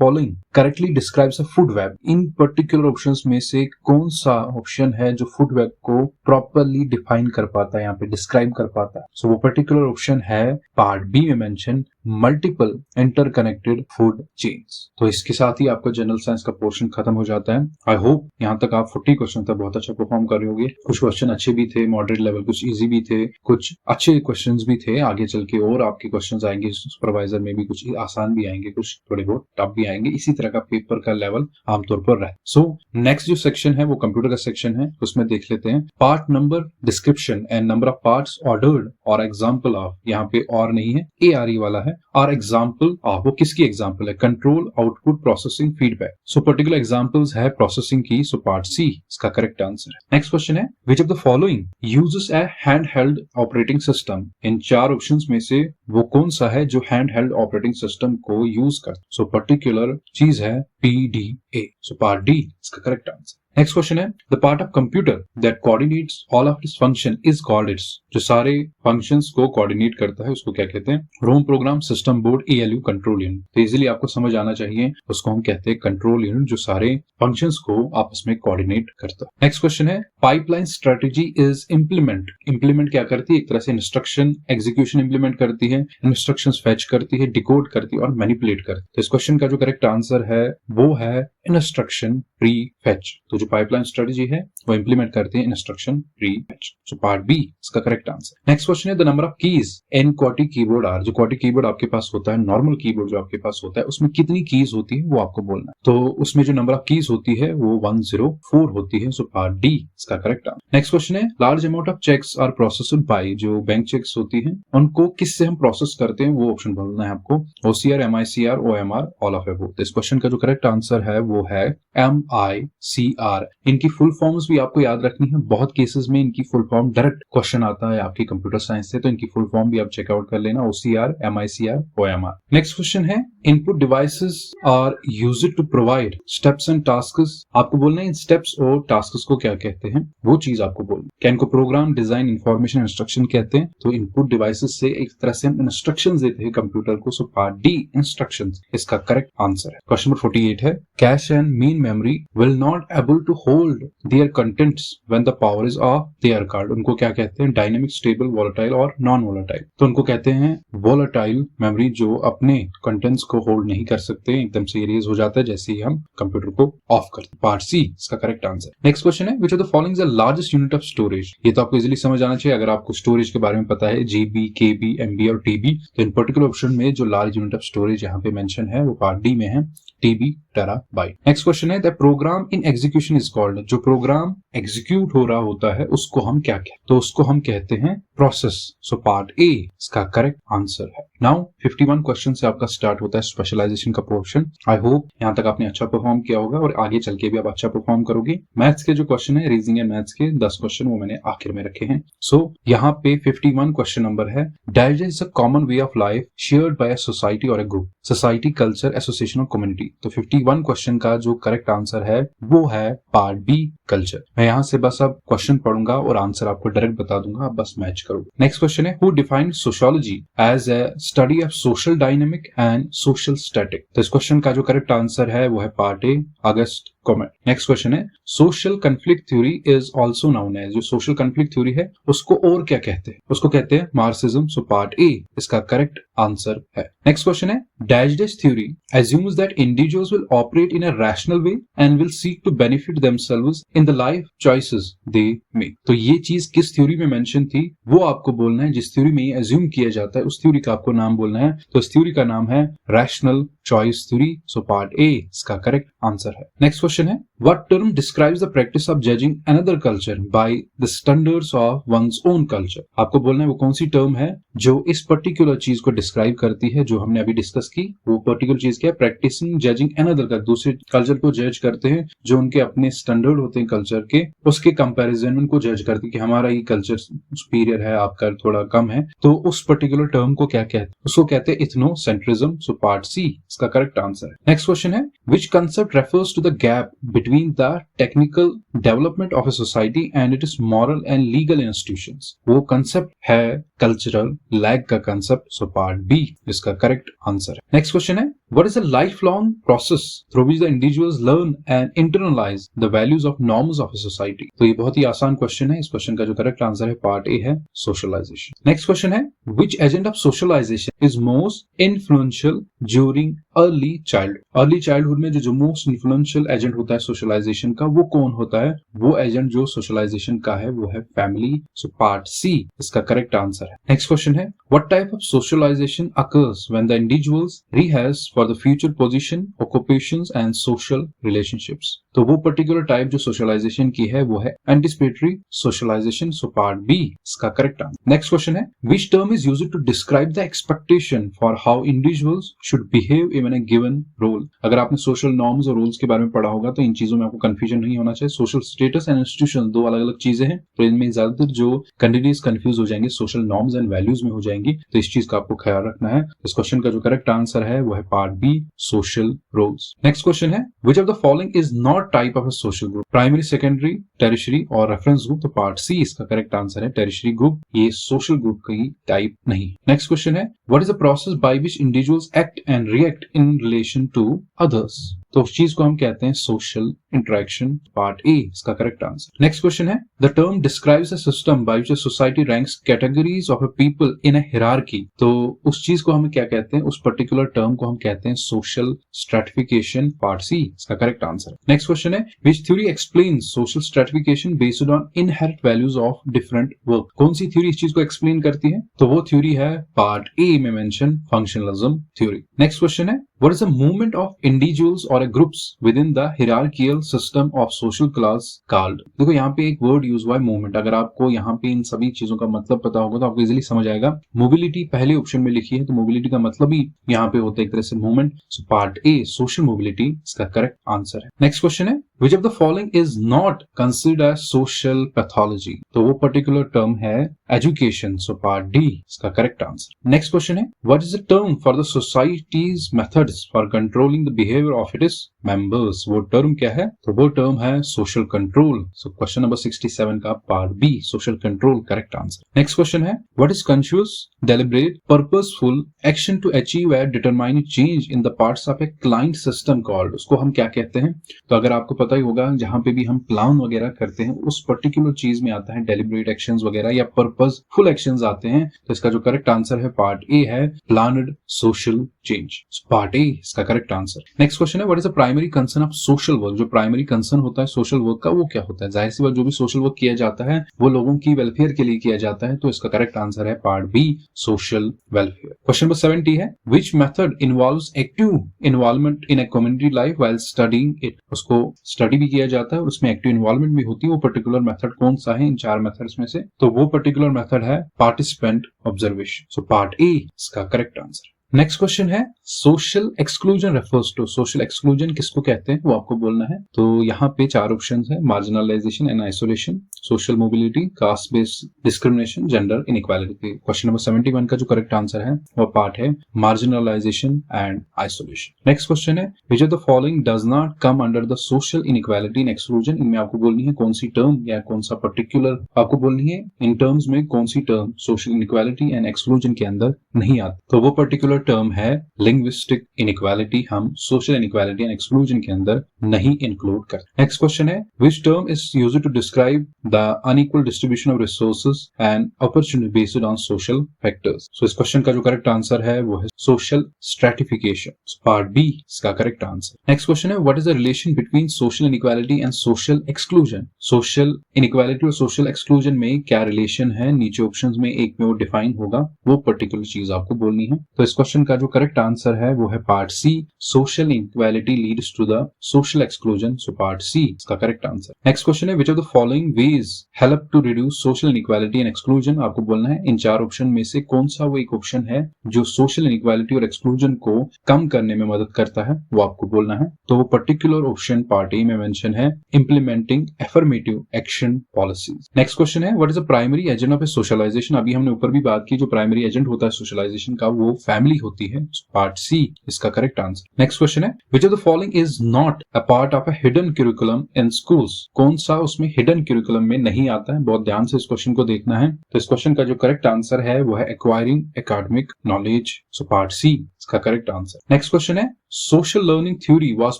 following correctly describes a food web. In particular options में से कौन सा ऑप्शन है जो फूड वेब को प्रॉपर्ली डिफाइन कर पाता है, यहाँ पे डिस्क्राइब कर पाता है। सो वो पर्टिकुलर ऑप्शन है पार्ट बी में mention, multiple interconnected food chains. तो इसके साथ ही आपका जनरल साइंस का पोर्शन खत्म हो जाता है। आई होप यहाँ तक आप 40 क्वेश्चन तक बहुत अच्छा परफॉर्म कर रहे होंगे। कुछ क्वेश्चन अच्छे भी थे, मॉडरेट लेवल, कुछ इजी भी थे, कुछ अच्छे क्वेश्चंस भी थे। आगे चल के और आपके क्वेश्चंस आएंगे सुपरवाइजर में भी, कुछ आसान भी आएंगे, कुछ थोड़े बहुत टफ भी आएंगे। इसी तरह का पेपर का लेवल आमतौर पर रहे। सो नेक्स्ट जो सेक्शन है वो कंप्यूटर का सेक्शन है, उसमें देख लेते हैं part number, description and number of parts ordered और एग्जाम्पल ऑफ, यहाँ पे और नहीं है, ARE वाला है, और एग्जाम्पल ऑफ, वो किसकी एग्जाम्पल है, control, output, processing, feedback. So particular examples है प्रोसेसिंग की, सो पार्ट सी इसका करेक्ट आंसर है। नेक्स्ट क्वेश्चन है which of the following uses A hand held operating system, in 4 options में से वो कौन सा है जो हैंड हेल्ड ऑपरेटिंग सिस्टम को यूज कर, सो पर्टिकुलर चीज है PDA, सो पार्ट डी इसका करेक्ट आंसर। नेक्स्ट क्वेश्चन है the part of computer that coordinates all of its function is called its, जो सारे फंक्शंस को कोऑर्डिनेट करता है उसको क्या कहते हैं, ROM program, system board, ALU, control unit. तो इजीली आपको समझ आना चाहिए, उसको हम कहते हैं कंट्रोल यूनिट, जो सारे फंक्शंस को आपस में कोऑर्डिनेट करता है। नेक्स्ट क्वेश्चन है pipeline strategy is implement, implement क्या करती है, एक तरह से इंस्ट्रक्शन एग्जीक्यूशन इंप्लीमेंट करती है, इंस्ट्रक्शंस फेच करती है, डिकोड करती है और मैनिपुलेट करती है। तो इस क्वेश्चन का जो करेक्ट आंसर है वो है इंस्ट्रक्शन प्री फेच। तो जो पाइपलाइन स्ट्रेटेजी है वो इंप्लीमेंट करती है instruction prefetch, so part B इसका करेक्ट आंसर। नेक्स्ट क्वेश्चन है the number of keys in क्वाटी कीबोर्ड आर, जो क्वाटी कीबोर्ड आपके पास होता है, नॉर्मल कीबोर्ड जो आपके पास होता है, उसमें कितनी कीज होती है वो आपको बोलना है। तो उसमें जो नंबर ऑफ कीज होती है वो 104 होती है, सो पार्ट डी इसका करेक्ट आंसर। नेक्स्ट क्वेश्चन है large amount of cheques are processed by, जो बैंक चेक्स होती है उनको किससे हम प्रोसेस करते हैं वो ऑप्शन बोलना है आपको, OCR, MICR, OMR, all of above. तो इस क्वेश्चन का जो करेक्ट आंसर है वो है MICR। इनकी फुल फॉर्म्स भी आपको याद रखनी है, बहुत केसेस में इनकी फुल फॉर्म डायरेक्ट क्वेश्चन आता है आपकी कंप्यूटर साइंस से, तो इनकी फुल फॉर्म भी आप चेकआउट कर लेना, OCR, MICR, OMR। Next question है input devices are used to provide steps and tasks, आपको बोलना है इन स्टेप्स और टास्क्स को क्या कहते हैं, वो चीज आपको बोलना। क्या इनको प्रोग्राम, डिजाइन, इंफॉर्मेशन, इंस्ट्रक्शन कहते हैं? तो इनपुट डिवाइसेस से एक तरह से हम इंस्ट्रक्शंस देते हैं कंप्यूटर को, सो पार्ट डी इंस्ट्रक्शंस इसका करेक्ट आंसर है। क्वेश्चन नंबर 48 है cache and main memory will not able to hold their contents when the power is off there card, उनको क्या कहते हैं, डायनेमिक, स्टेबल, वोलेटाइल और नॉन वोलेटाइल। तो उनको कहते हैं वोलेटाइल मेमोरी, जो अपने कंटेंट्स को होल्ड नहीं कर सकते, एकदम से इरेज हो जाता है जैसे ही हम कंप्यूटर को ऑफ करते हैं। पार्ट सी इसका करेक्ट आंसर। नेक्स्ट क्वेश्चन है which of the following is the largest unit of storage, ये तो आपको इजीली समझ आना चाहिए अगर आपको स्टोरेज के बारे में पता है, GB, KB, MB और TB। तो इन पर्टिकुलर ऑप्शन में जो लार्ज यूनिट ऑफ स्टोरेज यहाँ पे मेंशन है वो पार्ट डी में है, TB, टेराबाइट। नेक्स्ट क्वेश्चन है the program in execution is called, जो प्रोग्राम एग्जीक्यूट हो रहा होता है उसको हम क्या कहते हैं, तो उसको हम कहते हैं प्रोसेस, सो पार्ट ए इसका करेक्ट आंसर है। नाउ 51 क्वेश्चन से आपका स्टार्ट होता है स्पेशलाइजेशन का पोर्शन। आई होप यहाँ तक आपने अच्छा परफॉर्म किया होगा और आगे चल के भी आप अच्छा परफॉर्म करोगे। मैथ्स के जो क्वेश्चन है, रीजनिंग एंड मैथ्स के 10 क्वेश्चन वो मैंने आखिर में रखे हैं। सो यहाँ पे 51 क्वेश्चन नंबर है digest a common way of life shared by a society और a group, society, culture, association और कम्युनिटी। तो 51 क्वेश्चन का जो करेक्ट आंसर है वो है पार्ट बी, कल्चर। मैं यहाँ से बस अब क्वेश्चन पढ़ूंगा और आंसर आपको डायरेक्ट बता दूंगा, आप बस मैच करो। नेक्स्ट क्वेश्चन है who defined sociology as a study of social dynamic and social static. तो इस क्वेश्चन का जो करेक्ट आंसर है वो है part A, Auguste Comte. Next question है social conflict theory is also known as, जो सोशल कन्फ्लिक्ट थ्योरी है उसको और क्या कहते हैं, उसको कहते हैं मार्क्सिज्म, सो पार्ट ए इसका करेक्ट आंसर है। नेक्स्ट क्वेश्चन है dash theory assumes that individuals will operate in a rational way and will seek to benefit themselves in the life choices they make। तो ये चीज किस थ्योरी में मेंशन थी वो आपको बोलना है, जिस थ्योरी में ये assume किया जाता है उस थ्योरी का आपको नाम बोलना है। तो इस थ्योरी का नाम है rational choice theory, so part A इसका करेक्ट आंसर है। नेक्स्ट क्वेश्चन है what term describes the practice of judging another culture by the standards of one's own culture. आपको बोलना है वो कौन सी टर्म है जो इस पर्टिकुलर चीज को डिस्क्राइब करती है जो हमने अभी डिस्कस की। वो पर्टिकुलर चीज क्या है, प्रैक्टिसिंग जजिंग अनदर का, दूसरे कल्चर को जज करते हैं जो उनके अपने स्टैंडर्ड होते हैं कल्चर के, उसके कंपैरिजन में उनको जज करते हैं कि हमारा ये कल्चर सुपीरियर है, आपका थोड़ा कम है। तो उस पर्टिकुलर टर्म को क्या कहते हैं, उसको कहते हैं इथनोसेंट्रिज्म, सो पार्ट सी इसका करेक्ट आंसर है। नेक्स्ट क्वेश्चन है which concept refers to the gap between the technical development of a society and it is moral and legal institutions. वो कंसेप्ट है कल्चरल लैग का कंसेप्ट, सो पार्ट बी इसका करेक्ट आंसर है। नेक्स्ट क्वेश्चन है what is a lifelong process through which the individuals learn and internalize the values of norms of a society। तो ये बहुत ही आसान क्वेश्चन है, इस क्वेश्चन का जो करेक्ट आंसर है पार्ट ए है सोशलाइजेशन। नेक्स्ट क्वेश्चन है which agent of socialization is most influential during early childhood। Early childhood में जो मोस्ट इन्फ्लुएंशियल एजेंट होता है सोशलाइजेशन का वो कौन होता है, वो एजेंट जो सोशलाइजेशन का है वो है फैमिली, सो पार्ट सी इसका करेक्ट आंसर है। नेक्स्ट क्वेश्चन है what type of socialization occurs when the individuals rehearse for the future position, occupations and social relationships. तो वो पर्टिकुलर टाइप जो सोशलाइजेशन की है वो है anticipatory socialization. So part B इसका करेक्ट आंसर। नेक्स्ट क्वेश्चन है which term is used to describe the expectation for how individuals should behave in a given role. अगर आपने सोशल नॉर्म्स और रूल्स के बारे में पढ़ा होगा तो इन चीजों में आपको कंफ्यूजन नहीं होना चाहिए। सोशल स्टेटस एंड इंस्टीट्यूशन दो अलग अलग चीजें हैं, तो इनमें ज्यादातर जो कैंडिडेट्स कंफ्यूज हो जाएंगे सोशल नॉर्म्स एंड वैल्यूज में हो जाएंगी, तो इस चीज का आपको ख्याल रखना है। इस क्वेश्चन का जो करेक्ट आंसर है वो है part B social roles. Next question है which of the following is not type of a social group, primary, secondary, tertiary और रेफरेंस ग्रुप। तो पार्ट सी इसका करेक्ट आंसर है टेरिशरी ग्रुप, ये सोशल ग्रुप की टाइप नहीं। नेक्स्ट क्वेश्चन है what is the process by which individuals act and react in relation to others. तो उस चीज को हम कहते हैं सोशल इंटरेक्शन, पार्ट ए इसका करेक्ट आंसर। नेक्स्ट क्वेश्चन है the term describes a system by which society ranks categories of a people in a hierarchy. तो उस चीज को हम क्या कहते हैं, उस पर्टिकुलर टर्म को हम कहते हैं सोशल स्ट्रैटिफिकेशन, पार्ट सी इसका करेक्ट आंसर। नेक्स्ट क्वेश्चन है which theory explains social stratification based on inherent values of different work. कौन सी थ्योरी इस चीज को एक्सप्लेन करती है, तो वो थ्योरी है पार्ट ए में mention functionalism theory. Next question है what is the movement of individuals or a groups within the hierarchical system of social class called। देखो यहाँ पे एक वर्ड यूज हुआ है मूवमेंट, अगर आपको यहाँ पे इन सभी चीजों का मतलब पता होगा तो आपको इजीली समझ आएगा। मोबिलिटी पहले ऑप्शन में लिखी है, तो मोबिलिटी का मतलब ही यहाँ पे होता है एक तरह से movement. So part A social mobility इसका करेक्ट आंसर है। नेक्स्ट क्वेश्चन है which of the following is not considered as social pathology. तो वो पर्टिकुलर टर्म है एजुकेशन, सो पार्ट डी इसका करेक्ट आंसर। नेक्स्ट क्वेश्चन है what is the term for the society's methods for controlling the behaviour of its members. वो टर्म क्या है, तो वो टर्म है social control. So question number 67 का part B social control correct answer. Next question है what is conscious deliberate purposeful action to achieve a determining change in the parts of a client system called. उसको हम क्या कहते हैं, तो अगर आपको पता ही होगा जहां पे भी हम प्लान वगैरह करते हैं उस पर्टिकुलर चीज में आता है डेलिब्रेट एक्शंस वगैरह या पर्पसफुल एक्शंस आते हैं, तो इसका जो करेक्ट आंसर है पार्ट ए है planned social change, part A इसका करेक्ट आंसर। नेक्स्ट क्वेश्चन है what is the primary concern of social work. जो प्राइमरी कंसर्न होता है सोशल वर्क का वो क्या होता है, जाहिर सी बात जो भी सोशल वर्क किया जाता है वो लोगों की वेलफेयर के लिए किया जाता है, तो इसका करेक्ट आंसर है part B social welfare. Question number 70 है which method involves active involvement in a community life while studying it. उसको स्टडी भी किया जाता है और उसमें एक्टिव इन्वॉल्वमेंट भी होती है, वो पर्टिकुलर मेथड कौन सा है इन चार मेथड्स में से, तो वो पर्टिकुलर मेथड है participant observation, so part A इसका करेक्ट आंसर। नेक्स्ट क्वेश्चन है social exclusion refers to. Social exclusion किसको कहते हैं वो आपको बोलना है, तो यहाँ पे चार ऑप्शन है marginalization and isolation, social mobility, caste based discrimination, gender inequality. Question number 71 का जो करेक्ट आंसर है वो पार्ट है marginalization and isolation. Next question है which of the following does not come under the social inequality and exclusion. इनमें आपको बोलनी है कौन सी टर्म या कौन सा पर्टिकुलर आपको बोलनी है इन टर्म्स में कौन सी term social inequality and exclusion के अंदर नहीं आती, तो वो पर्टिकुलर टर्म है लिंग्विस्टिक इनइक्वालिटी, हम सोशल इनइक्वालिटी एंड एक्सक्लूजन के अंदर नहीं इंक्लूड करते। नेक्स्ट क्वेश्चन है which term is used to describe the unequal distribution of resources and opportunity based on social factors. So इस क्वेश्चन का जो करेक्ट आंसर है वो है सोशल स्ट्रैटिफिकेशन, पार्ट बी इसका करेक्ट आंसर। नेक्स्ट क्वेश्चन है what is the relation between social inequality and social exclusion. Social inequality और सोशल एक्सक्लूजन में क्या रिलेशन है, नीचे ऑप्शंस में एक में वो डिफाइन होगा, वो पर्टिकुलर चीज आपको बोलनी है। तो इस क्वेश्चन का जो करेक्ट आंसर है वो है part C social inequality leads to the social exclusion, so part C इसका करेक्ट आंसर। नेक्स्ट क्वेश्चन है which of the following ways help to reduce social inequality and exclusion. आपको बोलना है इन चार ऑप्शन में से कौन सा वो एक ऑप्शन है जो सोशल इनइक्वालिटी और एक्सक्लूजन को कम करने में मदद करता है, वो आपको बोलना है। तो वो पर्टिकुलर ऑप्शन पार्ट ए में मेंशन है implementing affirmative action policies. Next question है what is the primary agent of a socialization. अभी हमने ऊपर भी बात की जो प्राइमरी एजेंट होता है सोशलाइजेशन का वो फैमिली होती है, पार्ट सी इसका करेक्ट आंसर। नेक्स्ट क्वेश्चन है which of the following is not a part of a hidden curriculum in schools. कौन सा उसमें हिडन करिकुलम में नहीं आता है, बहुत ध्यान से इस क्वेश्चन को देखना है। तो इस क्वेश्चन का जो करेक्ट आंसर है वो है acquiring academic knowledge, so part C इसका करेक्ट आंसर। नेक्स्ट क्वेश्चन है social learning theory was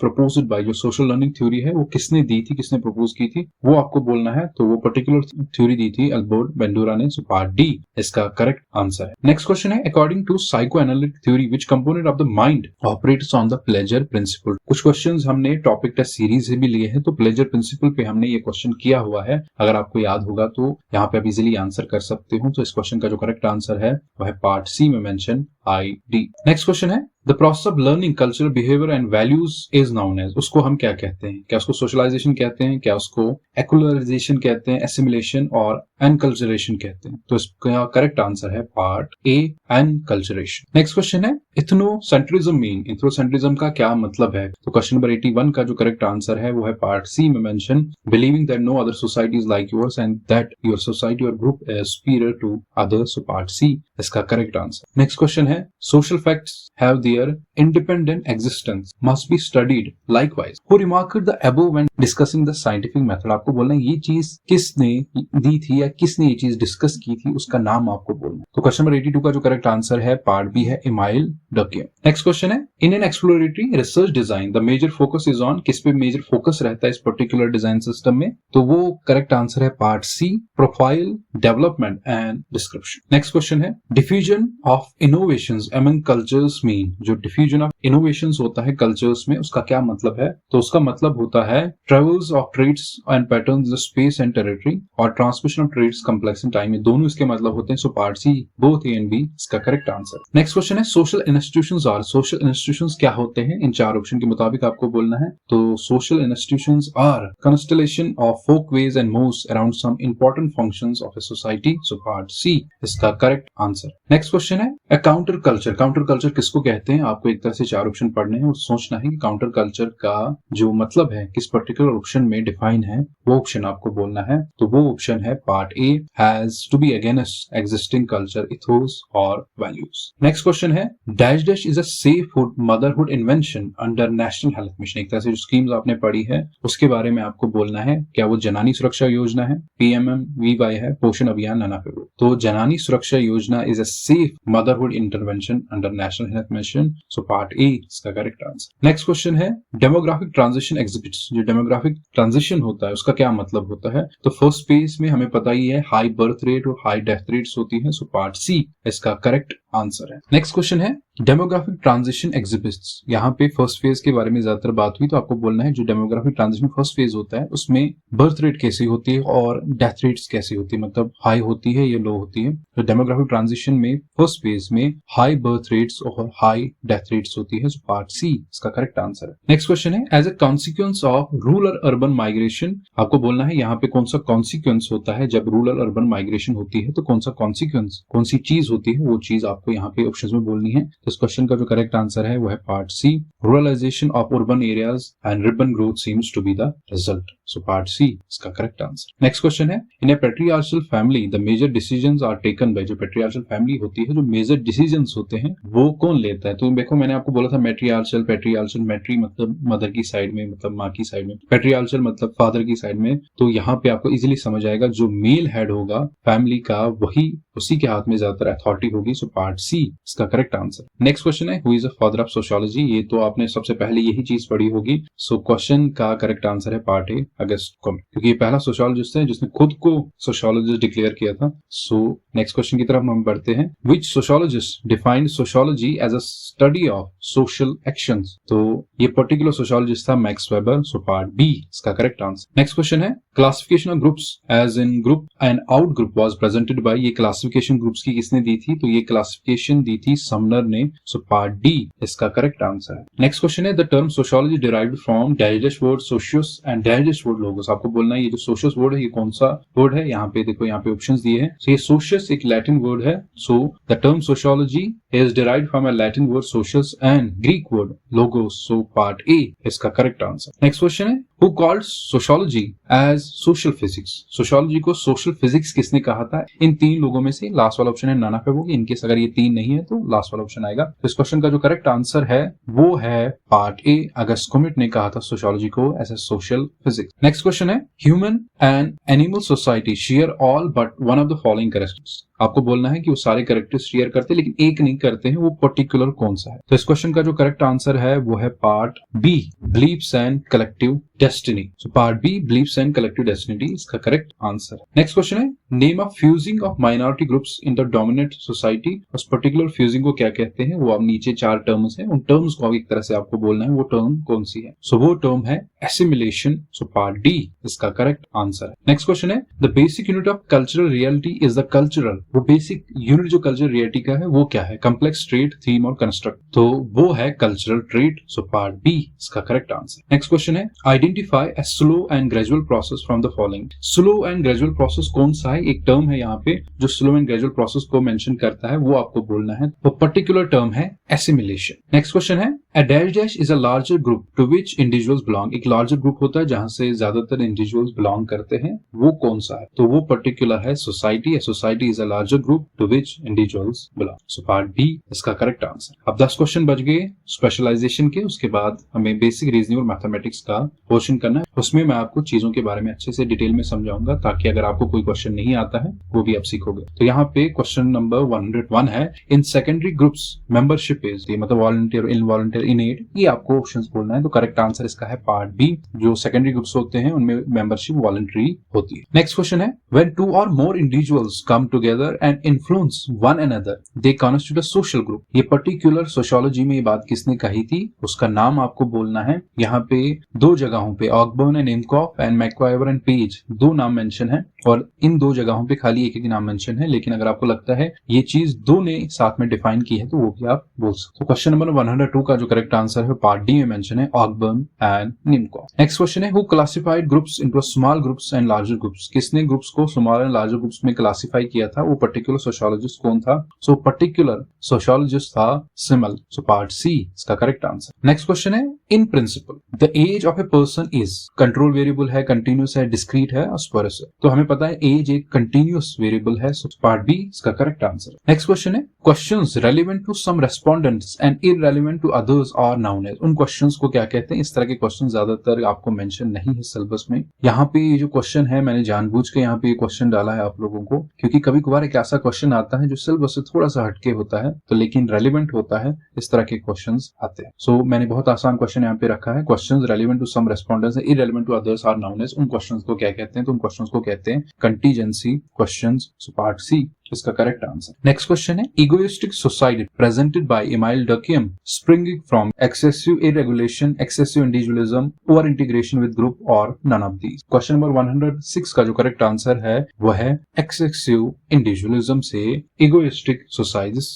proposed by. जो सोशल लर्निंग थ्योरी है वो किसने दी थी, किसने प्रपोज की थी, वो आपको बोलना है। तो वो पर्टिकुलर थ्योरी दी थी अल्बर्ट बेंडूरा ने, सो पार्ट डी इसका करेक्ट आंसर है। नेक्स्ट क्वेश्चन है according to psycho analytic theory which component of the mind operates on the pleasure principle. कुछ क्वेश्चंस हमने टॉपिक टेस्ट सीरीज से भी लिए हैं, तो प्लेजर प्रिंसिपल पे हमने ये क्वेश्चन किया हुआ है, अगर आपको याद होगा तो यहाँ पे आप इजिली आंसर कर सकते हो। तो इस क्वेश्चन का जो करेक्ट आंसर है वो है पार्ट सी में mention I D. Next question है the process of learning culture behavior and values is known as, उसको हम क्या कहते हैं? क्या उसको सोशलाइजेशन कहते हैं, क्या उसको एक्युलराइजेशन कहते हैं, एसिमिलेशन और एनकल्चरेशन कहते हैं? तो इसका करेक्ट आंसर है पार्ट ए, एनकल्चरेशन। नेक्स्ट क्वेश्चन है इथनोसेंट्रिज्म मीन, इथनोसेंट्रिज्म का क्या मतलब है? तो क्वेश्चन नंबर 81 का जो करेक्ट आंसर है वो है पार्ट सी में mention, believing that no other society is like yours and that your society और group is superior to others, so part C इसका करेक्ट आंसर। नेक्स्ट क्वेश्चन है social facts have their independent existence must be studied likewise, who remarked the above when discussing the scientific method. आपको बोलना है ये चीज किसने दी थी या किसने ये चीज डिस्कस की थी, उसका नाम आपको बोलना है। तो क्वेश्चन नंबर 82 का जो करेक्ट आंसर है पार्ट बी है इमाइल डकियम। नेक्स्ट क्वेश्चन है in an exploratory research design the major focus is on, किस पे मेजर फोकस रहता है इस पर्टिकुलर डिजाइन सिस्टम में? तो वो करेक्ट आंसर है part C, profile, development and description. Next question है diffusion of innovations among cultures mean, जो डिफ्यूजन ऑफ इनोवेशंस होता है कल्चर्स में उसका क्या मतलब है? तो उसका मतलब होता है travels of trades and patterns the space and territory और transmission of trades complex in time, दोनों इसके मतलब होते हैं। So part C both A and B इसका करेक्ट आंसर। नेक्स्ट क्वेश्चन है social institutions are, social institutions क्या होते हैं? इन चार ऑप्शन के मुताबिक आपको बोलना है। तो social institutions are constellation of folkways and mores around some important functions of a society, so part C इसका करेक्ट आंसर। नेक्स्ट क्वेश्चन है a counter culture, counter culture किसको कहते हैं? आपको एक तरह से चार ऑप्शन पढ़ने हैं और सोचना है कि काउंटर कल्चर का जो मतलब है किस पर्टिकुलर ऑप्शन में डिफाइन है, वो ऑप्शन आपको बोलना है। तो वो ऑप्शन है part A, has to be against existing culture ethos और वैल्यूज। नेक्स्ट क्वेश्चन है dash dash is a safe motherhood invention under national health mission, एक तरह से जो स्कीम्स आपने पढ़ी है उसके बारे में आपको बोलना है। क्या वो जनानी सुरक्षा योजना है, PMMVY है, पोषण अभियान, नाना पेगो? तो जनानी सुरक्षा योजना is a safe motherhood intervention under national health mission, so part A इसका करेक्ट आंसर। नेक्स्ट क्वेश्चन है डेमोग्राफिक ट्रांजिशन एग्जिबिट्स, जो डेमोग्राफिक ट्रांजिशन होता है उसका क्या मतलब होता है? तो फर्स्ट फेज में हमें पता ही है हाई बर्थ रेट और हाई डेथ रेट्स होती है, सो पार्ट सी इसका करेक्ट आंसर है। नेक्स्ट क्वेश्चन है डेमोग्राफिक ट्रांजिशन एग्जिबिट्स, यहाँ पे फर्स्ट फेज के बारे में ज्यादातर बात हुई, तो आपको बोलना है जो डेमोग्राफिक ट्रांजिशन फर्स्ट फेज होता है उसमें बर्थ रेट कैसी होती है और डेथ रेट्स कैसी होती है, मतलब हाई होती है या लो होती है? तो डेमोग्राफिक ट्रांजिशन में फर्स्ट फेज में हाई बर्थ रेट्स और हाई डेथ रेट्स होती है, सो पार्ट सी इसका करेक्ट आंसर है। नेक्स्ट क्वेश्चन है as a consequence of rural urban migration, आपको बोलना है यहाँ पे कौन सा कॉन्सिक्वेंस होता है जब रूरल अर्बन माइग्रेशन होती है, तो कौन सा कॉन्सिक्वेंस, कौन सी चीज होती है, वो चीज आपको यहाँ पे ऑप्शंस में बोलनी है। तो इस क्वेश्चन का जो करेक्ट आंसर है वो है part C, ruralization of urban areas and ribbon growth seems to be the result, so part C इसका करेक्ट आंसर। नेक्स्ट क्वेश्चन है in a patriarchal family the major decisions are taken by, जो पेट्रियार्चल फैमिली होती है जो मेजर डिसीजंस होते हैं वो कौन लेता है? तो देखो मैंने आपको बोला था मैट्रियार्चल, पेट्रियार्चल, मैट्री मतलब मदर की साइड में, मतलब माँ की साइड में, पेट्रियार्चल मतलब फादर की साइड में। तो यहाँ पे आपको इजीली समझ आएगा जो मेल हेड होगा फैमिली का वही उसी के हाथ में ज्यादातर अथॉरिटी होगी, सो पार्ट सी इसका करेक्ट आंसर। नेक्स्ट क्वेश्चन है who is the father of sociology, ये तो आपने सबसे पहले यही चीज पढ़ी होगी, सो क्वेश्चन का करेक्ट आंसर है पार्ट ए, अगस्ट कॉमेट, क्योंकि ये पहला सोशियोलॉजिस्ट है जिसने खुद को सोशियोलॉजिस्ट डिक्लेयर किया था। सो नेक्स्ट क्वेश्चन की तरफ हम बढ़ते हैं, which sociologist defined sociology as a study of social actions, तो ये पर्टिकुलर सोशियोलॉजिस्ट था Max Weber, so part B इसका करेक्ट आंसर। नेक्स्ट क्वेश्चन है classification of groups as in group and out group was presented by, ये क्लासिफिकेशन ग्रुप्स की किसने दी थी? तो ये क्लासिफिकेशन दी थी समनर ने, सो पार्ट डी इसका करेक्ट आंसर है। नेक्स्ट क्वेश्चन है the term sociology derived from dash word socius and dash word logos, आपको बोलना है ये जो सोशियस वर्ड है ये कौन सा वर्ड है? यहाँ पे देखो, यहाँ पे ऑप्शंस दिए हैं। So, ये सोशियस एक लैटिन वर्ड है, so the term sociology is derived from a Latin word socius and Greek word logos, so part A इसका करेक्ट आंसर। नेक्स्ट क्वेश्चन है who called sociology as social physics, sociology को सोशल फिजिक्स किसने कहा था? इन तीन लोगों में से लास्ट वाला ऑप्शन है नाना पेगो, इनकेस अगर ये तीन नहीं है तो लास्ट वाला ऑप्शन आएगा। तो इस क्वेश्चन का जो करेक्ट आंसर है वो है पार्ट ए, अगस्ट कॉमेट ने कहा था सोशियोलॉजी को as a social physics. Next question है human and animal society share all but one of the following characteristics, आपको बोलना है कि वो सारे कैरेक्टर्स शेयर करते हैं लेकिन एक नहीं करते हैं, वो पर्टिकुलर कौन सा है? तो इस क्वेश्चन का जो करेक्ट आंसर है वो है part B, beliefs and collective destiny, so part B beliefs and collective destiny इसका करेक्ट आंसर। नेक्स्ट क्वेश्चन है name of fusing of minority groups in the dominant society. उस पर्टिकुलर फ्यूजिंग को क्या कहते हैं वो आप नीचे 4 टर्म्स हैं, उन टर्म्स को एक तरह से आपको बोलना है वो टर्म कौन सी है। सो वो टर्म है एसिमिलेशन। सो पार्ट डी इसका करेक्ट आंसर है। नेक्स्ट क्वेश्चन है the basic unit of cultural reality is the cultural. वो बेसिक यूनिट जो कल्चरल रियलिटी का है वो क्या है? कम्प्लेक्स ट्रेट, थीम और कंस्ट्रक्ट। तो वो है cultural trait. So part B इसका करेक्ट आंसर। नेक्स्ट क्वेश्चन है identify a slow and gradual process from the following. Slow and gradual process कौन सा है? एक टर्म है यहाँ पे जो स्लो एंड ग्रेजुअल प्रोसेस को मेंशन करता है, वो आपको बोलना है। वो पर्टिकुलर टर्म है एसिमिलेशन। नेक्स्ट क्वेश्चन है A dash is a larger group to which individuals belong। एक लार्जर ग्रुप होता है जहां से ज्यादातर इंडिविजुअल्स बिलोंग करते हैं, वो कौन सा है? तो वो पर्टिकुलर है society. Society is a larger group to which individuals belong. So part B इसका करेक्ट आंसर। अब 10 क्वेश्चन बच गए स्पेशलाइजेशन के, उसके बाद हमें बेसिक रीजनिंग और मैथमेटिक्स का पोर्शन करना है। उसमें मैं आपको चीजों के बारे में अच्छे से डिटेल में समझाऊंगा ताकि अगर आपको कोई क्वेश्चन नहीं आता है वो भी आप सीखोगे। तो यहाँ पे क्वेश्चन नंबर 101 है in secondary groups membership is, मतलब वॉलंटियर, इनवॉलंटियर, इनेट, ये आपको ऑप्शंस बोलना है। तो करेक्ट आंसर इसका है पार्ट बी। जो सेकेंडरी ग्रुप्स होते हैं उनमें मेंबरशिप वॉलंटरी होती है। नेक्स्ट क्वेश्चन है when 2 or more individuals come together and influence one another they constitute a social group। ये पर्टिकुलर सोशियोलॉजी में ये बात किसने कही थी उसका नाम आपको बोलना है। यहाँ पे 2 जगहों पे Ogburn and Nimkoff and MacIver and Page 2 नाम मेंशन है और इन 2 जगहों पे खाली एक नाम मेंशन है, लेकिन अगर आपको लगता है ये चीज 2 ने साथ में डिफाइन की है तो वो भी आप बोल सकते हो। क्वेश्चन नंबर 102 का जो करेक्ट आंसर है पार्ट डी में मेंशन है ऑकबर्न एंड निमकॉफ। नेक्स्ट क्वेश्चन है who classified groups into small groups and larger groups. किसने ग्रुप्स को स्मॉल एंड लार्जर ग्रुप्स में क्लासिफाई किया था? वो पर्टिकुलर सोशियोलॉजिस्ट कौन था? सो पर्टिकुलर सोशियोलॉजिस्ट था सिमल। सो पार्ट सी इसका करेक्ट आंसर। नेक्स्ट क्वेश्चन है in principle the age of a person is, control variable है, कंटिन्यूस है, डिस्क्रीट है और स्पर्स है। तो हमें पता है एज एक कंटिन्यूस वेरिएबल है। सो पार्ट बी इसका करेक्ट आंसर। नेक्स्ट क्वेश्चन है questions relevant to some respondents and irrelevant to others are known as. उन क्वेश्चंस को क्या कहते हैं? इस तरह के क्वेश्चन ज्यादातर आपको मेंशन नहीं है सिलेबस में। यहाँ पे ये जो क्वेश्चन है मैंने जानबूझ के यहाँ पे ये क्वेश्चन डाला है आप लोगों को, क्योंकि कभी कभार एक ऐसा क्वेश्चन आता है जो सिलेबस से थोड़ा सा हटके होता है तो लेकिन रेलेवेंट होता है, इस तरह के क्वेश्चंस आते हैं। सो मैंने बहुत आसान क्वेश्चन यहाँ पे रखा है, questions relevant to some respondents and irrelevant to others are known as. उन क्वेश्चंस को क्या कहते हैं? तो उन क्वेश्चंस को कहते हैं contingency questions. So part C इसका करेक्ट आंसर। नेक्स्ट क्वेश्चन है egoistic society presented by Emile Durkheim springing from excessive deregulation, excessive individualism, over integration with group और none of these. Question number 106 का जो करेक्ट आंसर है वो है एक्सेसिव इंडिविजुअलिज्म से egoistic societies.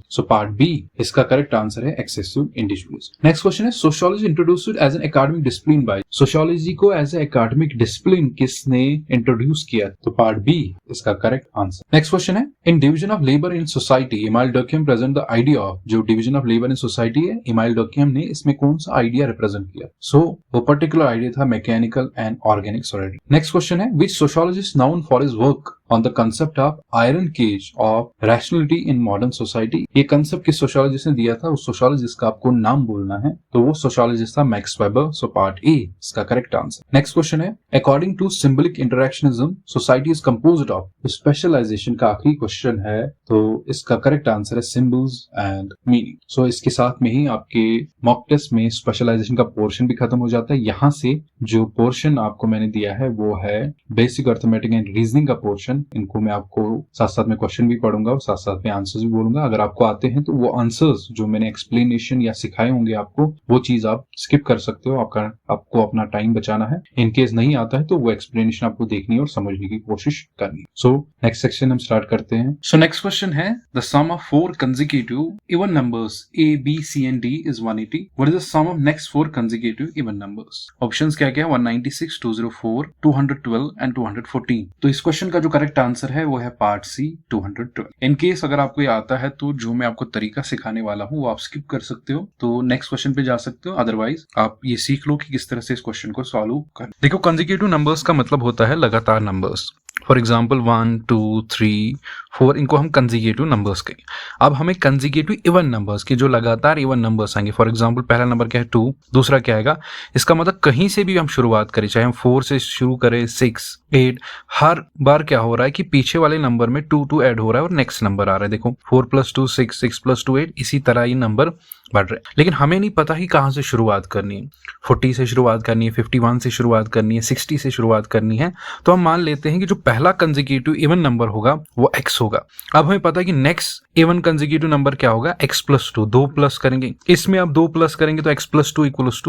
So part B इसका करेक्ट आंसर है एक्सेसिव इंडिविजुअलिज्म। नेक्स्ट क्वेश्चन है sociology introduced as an academic discipline by. Sociology को एज ए एकेडमिक डिसिप्लिन किसने इंट्रोड्यूस किया? तो पार्ट बी इसका करेक्ट आंसर। नेक्स्ट क्वेश्चन है in division of labour in society Emile Durkheim present the idea of. जो division of labour in society है इमाइल डर्कियम ने इसमें कौन सा आइडिया रिप्रेजेंट किया? सो वो पर्टिकुलर आइडिया था mechanical and organic society. Next question है which sociologist known for his work on the concept of iron cage of rationality in modern society. ये कंसेप्ट किस सोशियोलॉजिस्ट ने दिया था? उस सोशियोलॉजिस्ट का आपको नाम बोलना है। तो वो सोशियोलॉजिस्ट था Max Weber. So part A इसका करेक्ट आंसर। नेक्स्ट क्वेश्चन है according to symbolic interactionism society is composed of. Specialization का आखिरी क्वेश्चन है तो इसका करेक्ट आंसर है सिंबल्स एंड मीनिंग। सो इसके साथ में ही आपके मॉक टेस्ट में स्पेशलाइजेशन का पोर्शन भी खत्म हो जाता है। यहाँ से जो पोर्शन आपको मैंने दिया है वो है बेसिक अर्थमेटिक एंड रीजनिंग का पोर्शन। इनको मैं आपको साथ साथ में क्वेश्चन भी पढ़ूंगा और साथ साथ में आंसर्स भी बोलूंगा। अगर आपको आते हैं तो वो आंसर्स जो मैंने एक्सप्लेनेशन या सिखाए होंगे आपको वो चीज आप स्किप कर सकते हो। आपको अपना टाइम बचाना है। इनकेस नहीं आता है तो वो एक्सप्लेनेशन आपको देखनी और समझने की कोशिश करनी। सो नेक्स्ट सेक्शन हम स्टार्ट करते हैं। सो नेक्स्ट क्वेश्चन है the sum of 4 consecutive even numbers a b c and d is 180। what is the sum of next 4 consecutive even numbers? Options क्या क्या? 196, 204, 212 एंड 214। तो इस क्वेश्चन का जो करेक्ट आंसर है वो है पार्ट सी 212। इन केस अगर आपको ये आता है तो जो मैं आपको तरीका सिखाने वाला हूँ वो आप स्किप कर सकते हो, तो नेक्स्ट क्वेश्चन पे जा सकते हो। अदरवाइज आप ये सीख लो कि किस तरह से इस क्वेश्चन को सॉल्व कर। देखो कंसेक्यूटिव नंबर्स का मतलब होता है लगातार नंबर्स। फॉर एग्जाम्पल 1, 2, 3, 4 इनको हम कंसेक्यूटिव नंबर्स कहें। अब हमें कंसेक्यूटिव इवन नंबर्स की जो लगातार इवन नंबर्स आएंगे, फॉर एग्जाम्पल पहला नंबर क्या है 2, दूसरा क्या आएगा, इसका मतलब कहीं से भी हम शुरुआत करें, चाहे हम 4 से शुरू करें, 6, 8, हर बार क्या हो रहा है कि पीछे वाले नंबर में 2 ऐड हो रहा है और नेक्स्ट नंबर आ रहा है। देखो 4 + 2 6, 6 + 2 8, इसी तरह ये नंबर बढ़ रहे हैं। लेकिन हमें नहीं पता ही कहाँ से शुरुआत करनी है। 40 से शुरुआत करनी है, 51 से शुरुआत करनी है, 60 से शुरुआत करनी है। तो हम मान लेते हैं कि जो पहला कंसेक्यूटिव इवन नंबर होगा वो x होगा। अब हमें पता है कि नेक्स्ट इवन कंसेक्यूटिव नंबर क्या होगा, x+2। 2 प्लस करेंगे, इसमें अब 2 प्लस करेंगे तो x+2 इक्वल्स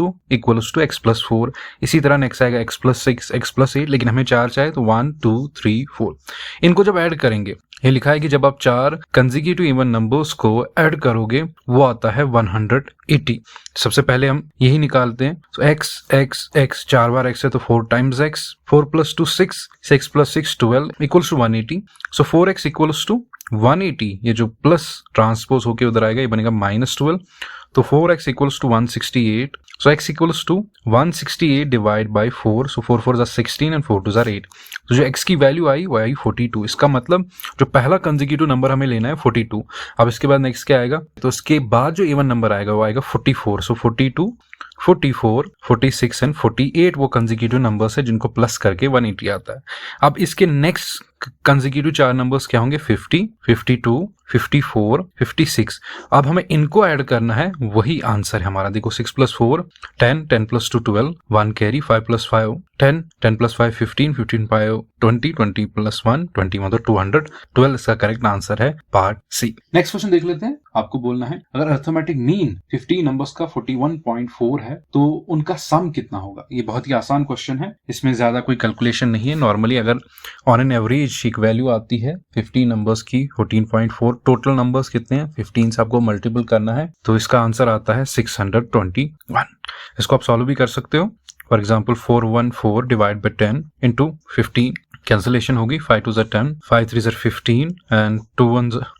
टू x+4। इसी तरह नेक्स्ट आएगा x+6 x+8, लेकिन हमें 4 चाहिए तो 1 2 3 4। इनको जब ऐड करेंगे, ये लिखा है कि जब आप 4 कंसेक्यूटिव इवन नंबर्स को ऐड करोगे वो आता है 180। सबसे पहले हम यही निकालते हैं। तो x x x 4 बार x है तो 4 times x, 4 + 2 6, 6 + 6 12 equals to 180। So 4x equals to 180, ये जो प्लस ट्रांसपोज होके उधर आएगा ये बनेगा -12। तो 4x equals to 168। So x equals to 168 divide by 4। So 4 4 16 and 4 2 8। तो जो x की वैल्यू आई वो आई 42। इसका मतलब जो पहला कंसेक्यूटिव नंबर हमें लेना है 42। अब इसके बाद नेक्स्ट क्या आएगा, तो इसके बाद जो इवन नंबर आएगा वो आएगा 44। सो 42 44 46 एंड 48 वो कंसेक्यूटिव नंबर्स है जिनको प्लस करके 180 आता है। अब इसके नेक्स्ट कंसेक्यूटिव 4 नंबर्स क्या होंगे, 50 52 54 56। अब हमें इनको ऐड करना है, वही आंसर है हमारा। देखो 6 + 4 10, 10 + 2 12, 1 कैरी, 5 + 5 10, 10 + 5 15, 15 + 5 20, 20 + 1 21, मतलब 212 इसका करेक्ट आंसर है पार्ट सी। नेक्स्ट क्वेश्चन देख लेते हैं। आपको बोलना है अगर अर्थमेटिक मीन 50 नंबर्स का 41.4 है तो उनका सम कितना होगा। ये बहुत ही आसान क्वेश्चन है, इसमें ज्यादा कोई कैलकुलेशन नहीं है। नॉर्मली अगर ऑन एन एवरेज एक वैल्यू आती है 50 नंबर्स की 14.4, टोटल नंबर्स कितने हैं 15 से आपको मल्टीपल करना है तो इसका आंसर आता है 621। इसको आप सॉल्व भी कर सकते हो। For example 414 divide by 10 into 15, cancellation होगी, 5 2 10, 5 3 15 एंड 2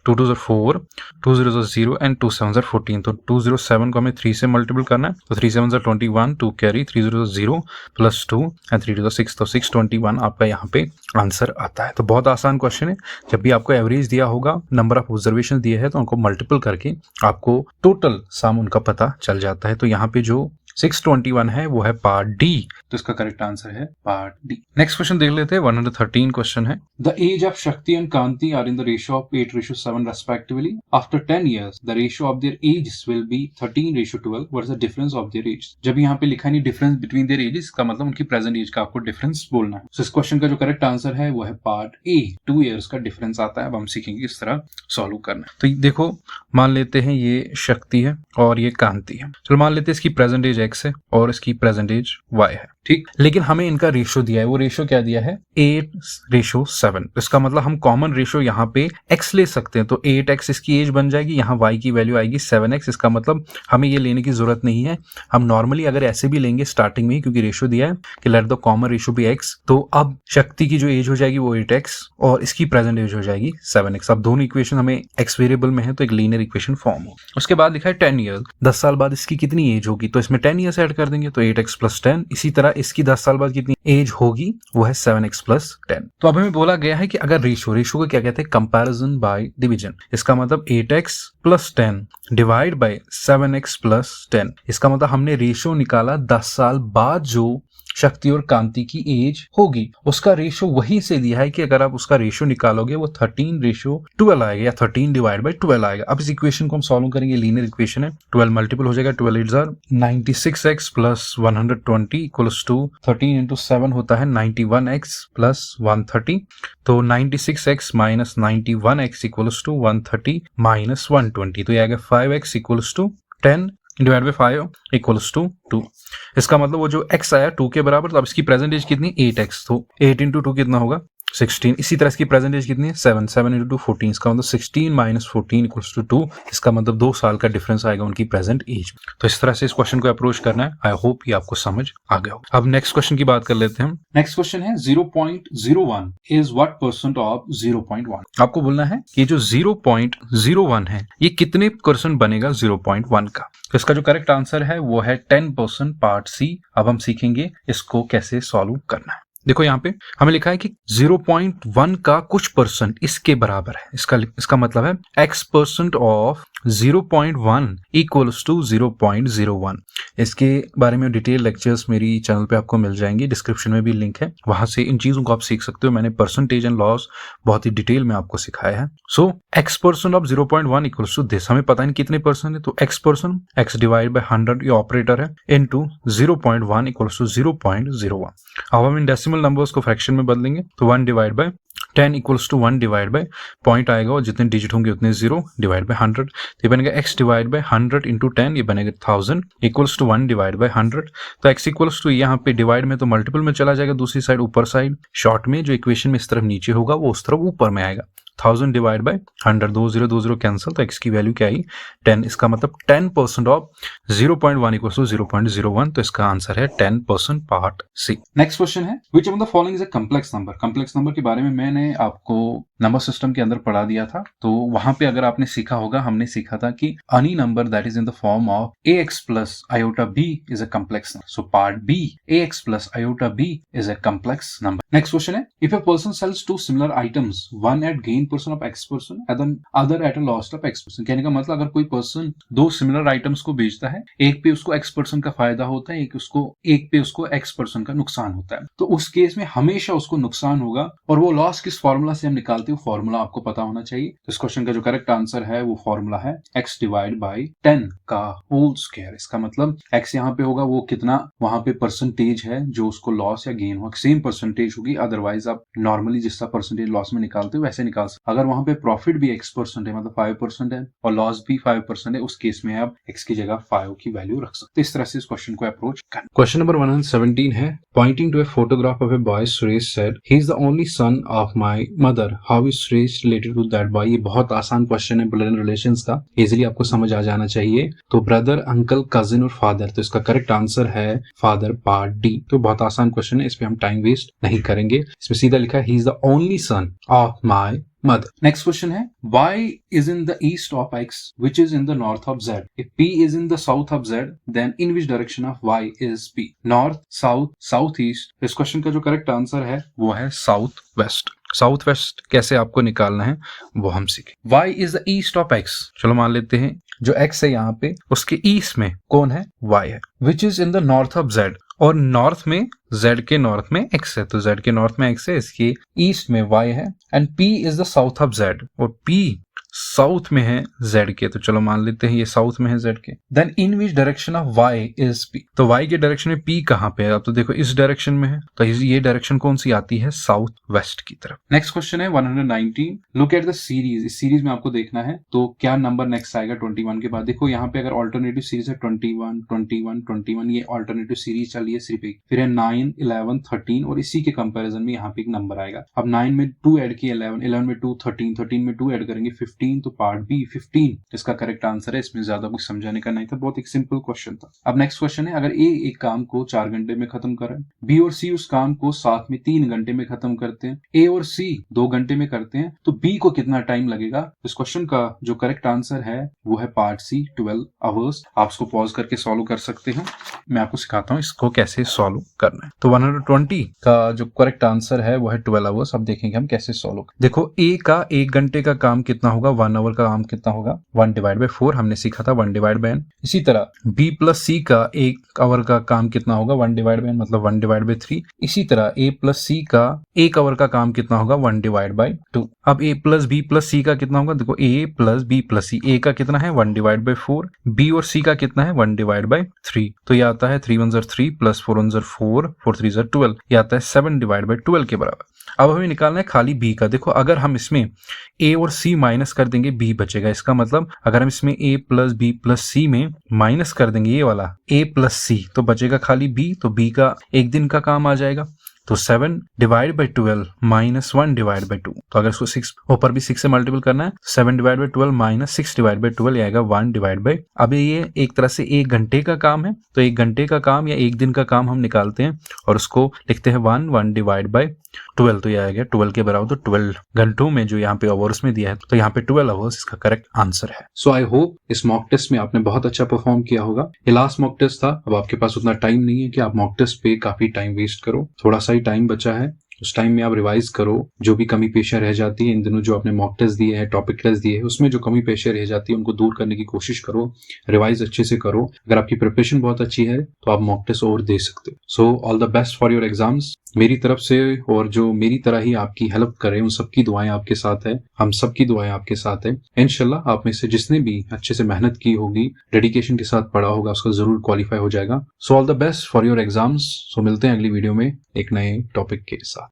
2 4, 2 0 0 एंड 2 7 14। तो 207 को हमें 3 से मल्टीपल करना है तो 3 7 21, 2 कैरी, 3 0 0 प्लस 2 एंड 3 2 6, तो 621 आपका यहाँ पे आंसर आता है। तो बहुत आसान क्वेश्चन है। जब भी आपको एवरेज दिया होगा, नंबर ऑफ ऑब्जर्वेशन दिए है तो उनको मल्टीपल करके आपको टोटल सम उनका पता चल जाता है। तो यहाँ पे जो 621 है वो है पार्ट डी, तो इसका करेक्ट आंसर है पार्ट डी। नेक्स्ट क्वेश्चन देख लेते हैं। 113 क्वेश्चन है। The age of Shakti and Kanti are in the ratio of 8:7 respectively. After 10 years the ratio of their age will be 13:12। What is the difference of their age. जब यहाँ पे लिखा नहीं डिफरेंस बिटवीन देयर एजेस का मतलब उनकी प्रेजेंट एज का आपको डिफरेंस बोलना है। तो इस क्वेश्चन का जो करेक्ट आंसर है वो है पार्ट ए, 2 years का डिफरेंस आता है। अब हम सीखेंगे किस तरह सॉल्व करना है। तो देखो मान लेते हैं ये शक्ति है और ये कांति है। चलो मान लेते हैं इसकी प्रेजेंट एज x है और इसकी प्रेजेंट एज y है, ठीक। लेकिन हमें इनका रेशियो दिया है, वो रेशियो क्या दिया है 8:7। इसका मतलब हम कॉमन रेशियो यहाँ पे x ले सकते हैं तो 8x इसकी एज बन जाएगी, यहाँ y की वैल्यू आएगी 7x। इसका मतलब हमें ये लेने की जरूरत नहीं है। हम नॉर्मली अगर ऐसे भी लेंगे स्टार्टिंग में ही, क्योंकि रेशियो दिया है कि let the common ratio be x, तो अब शक्ति की जो एज हो जाएगी वो 8x और इसकी प्रेजेंट एज हो जाएगी 7x। अब दोनों इक्वेशन हमें x वेरिएबल में है तो एक लीनियर इक्वेशन फॉर्म हो। उसके बाद लिखा है 10 years, 10 साल बाद इसकी कितनी एज होगी, तो इसमें 10 years ऐड कर देंगे तो 8x + 10। इसी तरह इसकी 10 साल बाद कितनी एज होगी वो है 7x + 10। तो अब हमें बोला गया है कि अगर रेशियो को क्या कहते हैं, कंपैरिजन बाय डिवीजन। इसका मतलब 8x + 10 डिवाइड बाय 7x + 10। इसका मतलब हमने रेशियो निकाला 10 साल बाद जो शक्ति और कांति की एज होगी, उसका रेशियो वहीं से दिया है कि अगर आप उसका रेशियो निकालोगे वो 13:12 आएगा या 13 डिवाइड बाई 12 आएगा। अब इस इक्वेशन को हम सॉल्व करेंगे, लीनियर इक्वेशन है। 12 मल्टीपल हो जाएगा, 12 8 are 96x + 120 इक्वल्स टू 13 × 7 होता है 91x + 130। तो 96x - 91x इक्वल्स टू 130 - 120, तो ये आएगा 5x equals to 10 divide by 5 equals to 2। इसका मतलब वो जो x आया 2 के बराबर, तो अब इसकी प्रेजेंट एज कितनी 8x, तो 8 × 2 कितना होगा 16। इसी तरह इसकी प्रेजेंट एज कितनी है 7 7 × 2 14। इसका मतलब 16 - 14 इक्वल्स टू 2। इसका मतलब 2 साल का डिफरेंस आएगा उनकी प्रेजेंट एज में। तो इस तरह से इस क्वेश्चन को अप्रोच करना है। आई होप ये आपको समझ आ गया हो। अब नेक्स्ट क्वेश्चन की बात कर लेते हैं हम। नेक्स्ट क्वेश्चन है 0.01 इज व्हाट % ऑफ 0.1। आपको बोलना है कि जो 0.01 है ये कितने % बनेगा 0.1 का। तो इसका जो करेक्ट आंसर है वो है 10% पार्ट सी। अब हम सीखेंगे इसको कैसे सॉल्व करना है। देखो यहाँ पे हमें लिखा है कि 0.1 का कुछ % इसके बराबर है। इसका मतलब है x% ऑफ 0.1 इक्वल्स टू 0.01। इसके बारे में डिटेल लेक्चर्स मेरी चैनल पे आपको मिल जाएंगे, डिस्क्रिप्शन में भी लिंक है, वहां से इन चीजों को आप सीख सकते हो। मैंने परसेंटेज एंड लॉस बहुत ही डिटेल में आपको सिखाया है। So x% of 0.1 equals to this. हमें पता नहीं कितने % है, तो x% x डिवाइड बाय 100 ये ऑपरेटर है इनटू 0.1 इक्वल्स टू 0.01। अब हम इन डेसिमल डेसिमल नंबर्स को फ्रैक्शन में बदलेंगे तो 1 divide by 10 equals to 1 divide by point आएगा और जितने डिजिट होंगे उतने 0 डिवाइड बाय 100, तो ये बनेगा x डिवाइड बाय 100 इंटू 10, ये बनेगा 1000 इक्वल्स टू 1 डिवाइड बाय 100। तो x इक्वल्स टू यहाँ पे डिवाइड में तो मल्टीपल में चला जाएगा, दूसरी साइड ऊपर साइड शॉर्ट में जो इक्वेशन में इस तरफ नीचे होगा वो उस तरफ ऊपर में आएगा। 1000 डिवाइड बाय 100, 2 0 कैंसिल, तो x की वैल्यू क्या आई 10, इसका मतलब 10% ऑफ 0.1 इक्वल्स टू 0.01, तो इसका आंसर है 10% पार्ट सी। नेक्स्ट क्वेश्चन है which among the following is a complex number. Complex number के बारे में मैंने आपको नंबर सिस्टम के अंदर पढ़ा दिया था, तो वहां पे अगर आपने सीखा होगा, हमने सीखा था कि any number that is in the form of ax plus iota b is a complex number. So part B ax plus iota b is a complex number. Next question है if a person sells two similar items, one at gain percent of x percent and other at a loss of x percent. कहने का मतलब अगर कोई पर्सन दो सिमिलर आइटम्स को बेचता है, एक पे उसको x पर्सन का फायदा होता है, एक पे उसको x पर्सन का नुकसान होता है, तो उस केस में हमेशा उसको नुकसान होगा। और वो लॉस किस फॉर्मूला से हम निकालते हैं, फॉर्मूला आपको पता होना चाहिए। तो इस क्वेश्चन का जो करेक्ट आंसर है वो फॉर्मूला है x डिवाइड बाई 10 का होल स्क्वायर। इसका मतलब x यहाँ पे होगा वो कितना, वहां पे परसेंटेज है जो उसको लॉस या गेन हो, सेम परसेंटेज होगी। अदरवाइज आप नॉर्मली जिस तरह परसेंटेज लॉस में निकालते हो वैसे निकाल सकते। अगर वहां पे प्रॉफिट भी x% है, मतलब 5% है, और लॉस भी 5% है, उस केस में आप x की जगह 5 की वैल्यू रख सकते। इस तरह से इस क्वेश्चन को अप्रोच करना। क्वेश्चन नंबर 117 है pointing to a photograph of a boy, Suresh said he is the only son of my mother, how is Suresh related to that boy. ये बहुत आसान क्वेश्चन है ब्लड रिलेशंस का, इजीली आपको समझ आ जाना चाहिए। तो ब्रदर, अंकल, कजिन और फादर, तो इसका करेक्ट आंसर है फादर, पार्ट डी। तो बहुत आसान क्वेश्चन है, इस पे हम टाइम वेस्ट नहीं करेंगे। इसमें सीधा लिखा है ही is the only son of my mother. Next question है y is in the east of x which is in the north of z. If p is in the south of z then in which direction of y is p? North, south, southeast. इस क्वेश्चन का जो करेक्ट आंसर है वो है साउथ वेस्ट। साउथ वेस्ट कैसे आपको निकालना है वो हम सीखें। y is the east of x, चलो मान लेते हैं जो x है यहाँ पे उसके ईस्ट में कौन है, y है। which is in the north of z, और नॉर्थ में z के नॉर्थ में x है, तो z के नॉर्थ में x है, इसके ईस्ट में y है। And p is the south of z, और p साउथ में है z के, तो चलो मान लेते हैं ये साउथ में है z के। Then in which direction of y is p, तो y के डायरेक्शन में p कहाँ पे है, अब तो देखो इस डायरेक्शन में है, तो ये डायरेक्शन कौन सी आती है, साउथ वेस्ट की तरफ। नेक्स्ट क्वेश्चन है 119, लुक एट द सीरीज। इस सीरीज में आपको देखना है तो क्या नंबर नेक्स्ट आएगा 21 के बाद। देखो यहाँ पे अगर ऑल्टरनेटिव सीरीज है 21, 21, 21, ये ऑल्टरनेटिव सीरीज चल रही है सिर्फ एक, फिर है 9, 11, 13, और इसी के कंपेरिजन में यहाँ पे एक नंबर आएगा। अब 9 में 2 ऐड किए 11, 11 में 2 13, 13 में 2 ऐड करेंगे 15, तो पार्ट बी 15 इसका करेक्ट आंसर है। इसमें ज्यादा कुछ समझाने का नहीं था, बहुत एक सिंपल क्वेश्चन था। अब नेक्स्ट क्वेश्चन है अगर ए एक काम को 4 घंटे में खत्म करें, बी और सी उस काम को साथ में 3 घंटे में खत्म करते हैं, ए और सी 2 घंटे में करते हैं, तो बी को कितना टाइम लगेगा। इस क्वेश्चन का जो करेक्ट आंसर है वो है पार्ट सी 12 आवर्स। आप इसको पॉज करके सॉल्व कर सकते हैं, मैं आपको सिखाता हूँ इसको कैसे सॉल्व करना है। तो 120 का जो करेक्ट आंसर है वो है 12 आवर्स। अब देखेंगे हम कैसे सॉल्व। देखो ए का 1 घंटे का काम कितना होगा, 1 आवर का काम कितना होगा, 1 डिवाइड बाय 4 हमने सीखा था, 1 डिवाइड बाय n। इसी तरह बी प्लस सी का 1 आवर का काम कितना होगा, 1 डिवाइड बाय n मतलब 1 डिवाइड बाय 3। इसी तरह ए प्लस सी का 1 आवर का काम कितना होगा, 1 डिवाइड बाय 2। अब ए प्लस बी प्लस सी का कितना होगा, देखो ए प्लस बी प्लस सी, ए का कितना है 1 डिवाइड बाय 4, बी और सी का कितना है 1 डिवाइड बाय 3, तो ये आता है 3 1 3 प्लस 4 1 4, 4 3 12, ये आता है 7 डिवाइड बाय 12 के बराबर। अब हमें निकालना है खाली बी का। देखो अगर हम इसमें ए और सी माइनस कर देंगे बी बचेगा, इसका मतलब अगर हम इसमें ए प्लस बी प्लस सी में माइनस कर देंगे ये वाला ए प्लस सी, तो बचेगा खाली बी, तो बी का 1 दिन का काम आ जाएगा। तो 7 divide by 12 minus 1 divide by 2, तो अगर इसको 6 ऊपर भी 6 से मल्टीपल करना है, 7 divide by 12 minus 6 divide by 12 आएगा 1 डिवाइड बाई। अब ये एक तरह से 1 घंटे का काम है, तो 1 घंटे का काम या 1 दिन का काम हम निकालते हैं और उसको लिखते हैं 1 डिवाइड बाई 12, तो ये आ गया 12 के बराबर। तो 12 घंटों में जो यहाँ पे आवर्स में दिया है, तो यहाँ पे 12 आवर्स इसका करेक्ट आंसर है। सो आई होप इस मॉक टेस्ट में आपने बहुत अच्छा परफॉर्म किया होगा। ये लास्ट मॉक टेस्ट था, अब आपके पास उतना टाइम नहीं है कि आप मॉक टेस्ट पे काफी टाइम वेस्ट करो, थोड़ा सा ही टाइम बचा है, उस टाइम में आप रिवाइज करो। जो भी कमी पेशियां रह जाती है इन दिनों, जो आपने मॉक टेस्ट दिए हैं, टॉपिक टेस्ट दिए हैं, उसमें जो कमी पेशियां रह जाती है उनको दूर करने की कोशिश करो, रिवाइज अच्छे से करो। अगर आपकी प्रिपरेशन बहुत अच्छी है तो आप मॉक टेस्ट और दे सकते हो। सो all the best for your exams. मेरी तरफ से और जो मेरी तरह ही आपकी हेल्प करे उन सबकी दुआएं आपके साथ है, हम सबकी दुआएं आपके साथ है। इंशाल्लाह आप में से जिसने भी अच्छे से मेहनत की होगी, डेडिकेशन के साथ पढ़ा होगा, उसका जरूर क्वालिफाई हो जाएगा। So all the best for your exams. So मिलते हैं अगली वीडियो में एक नए टॉपिक के साथ।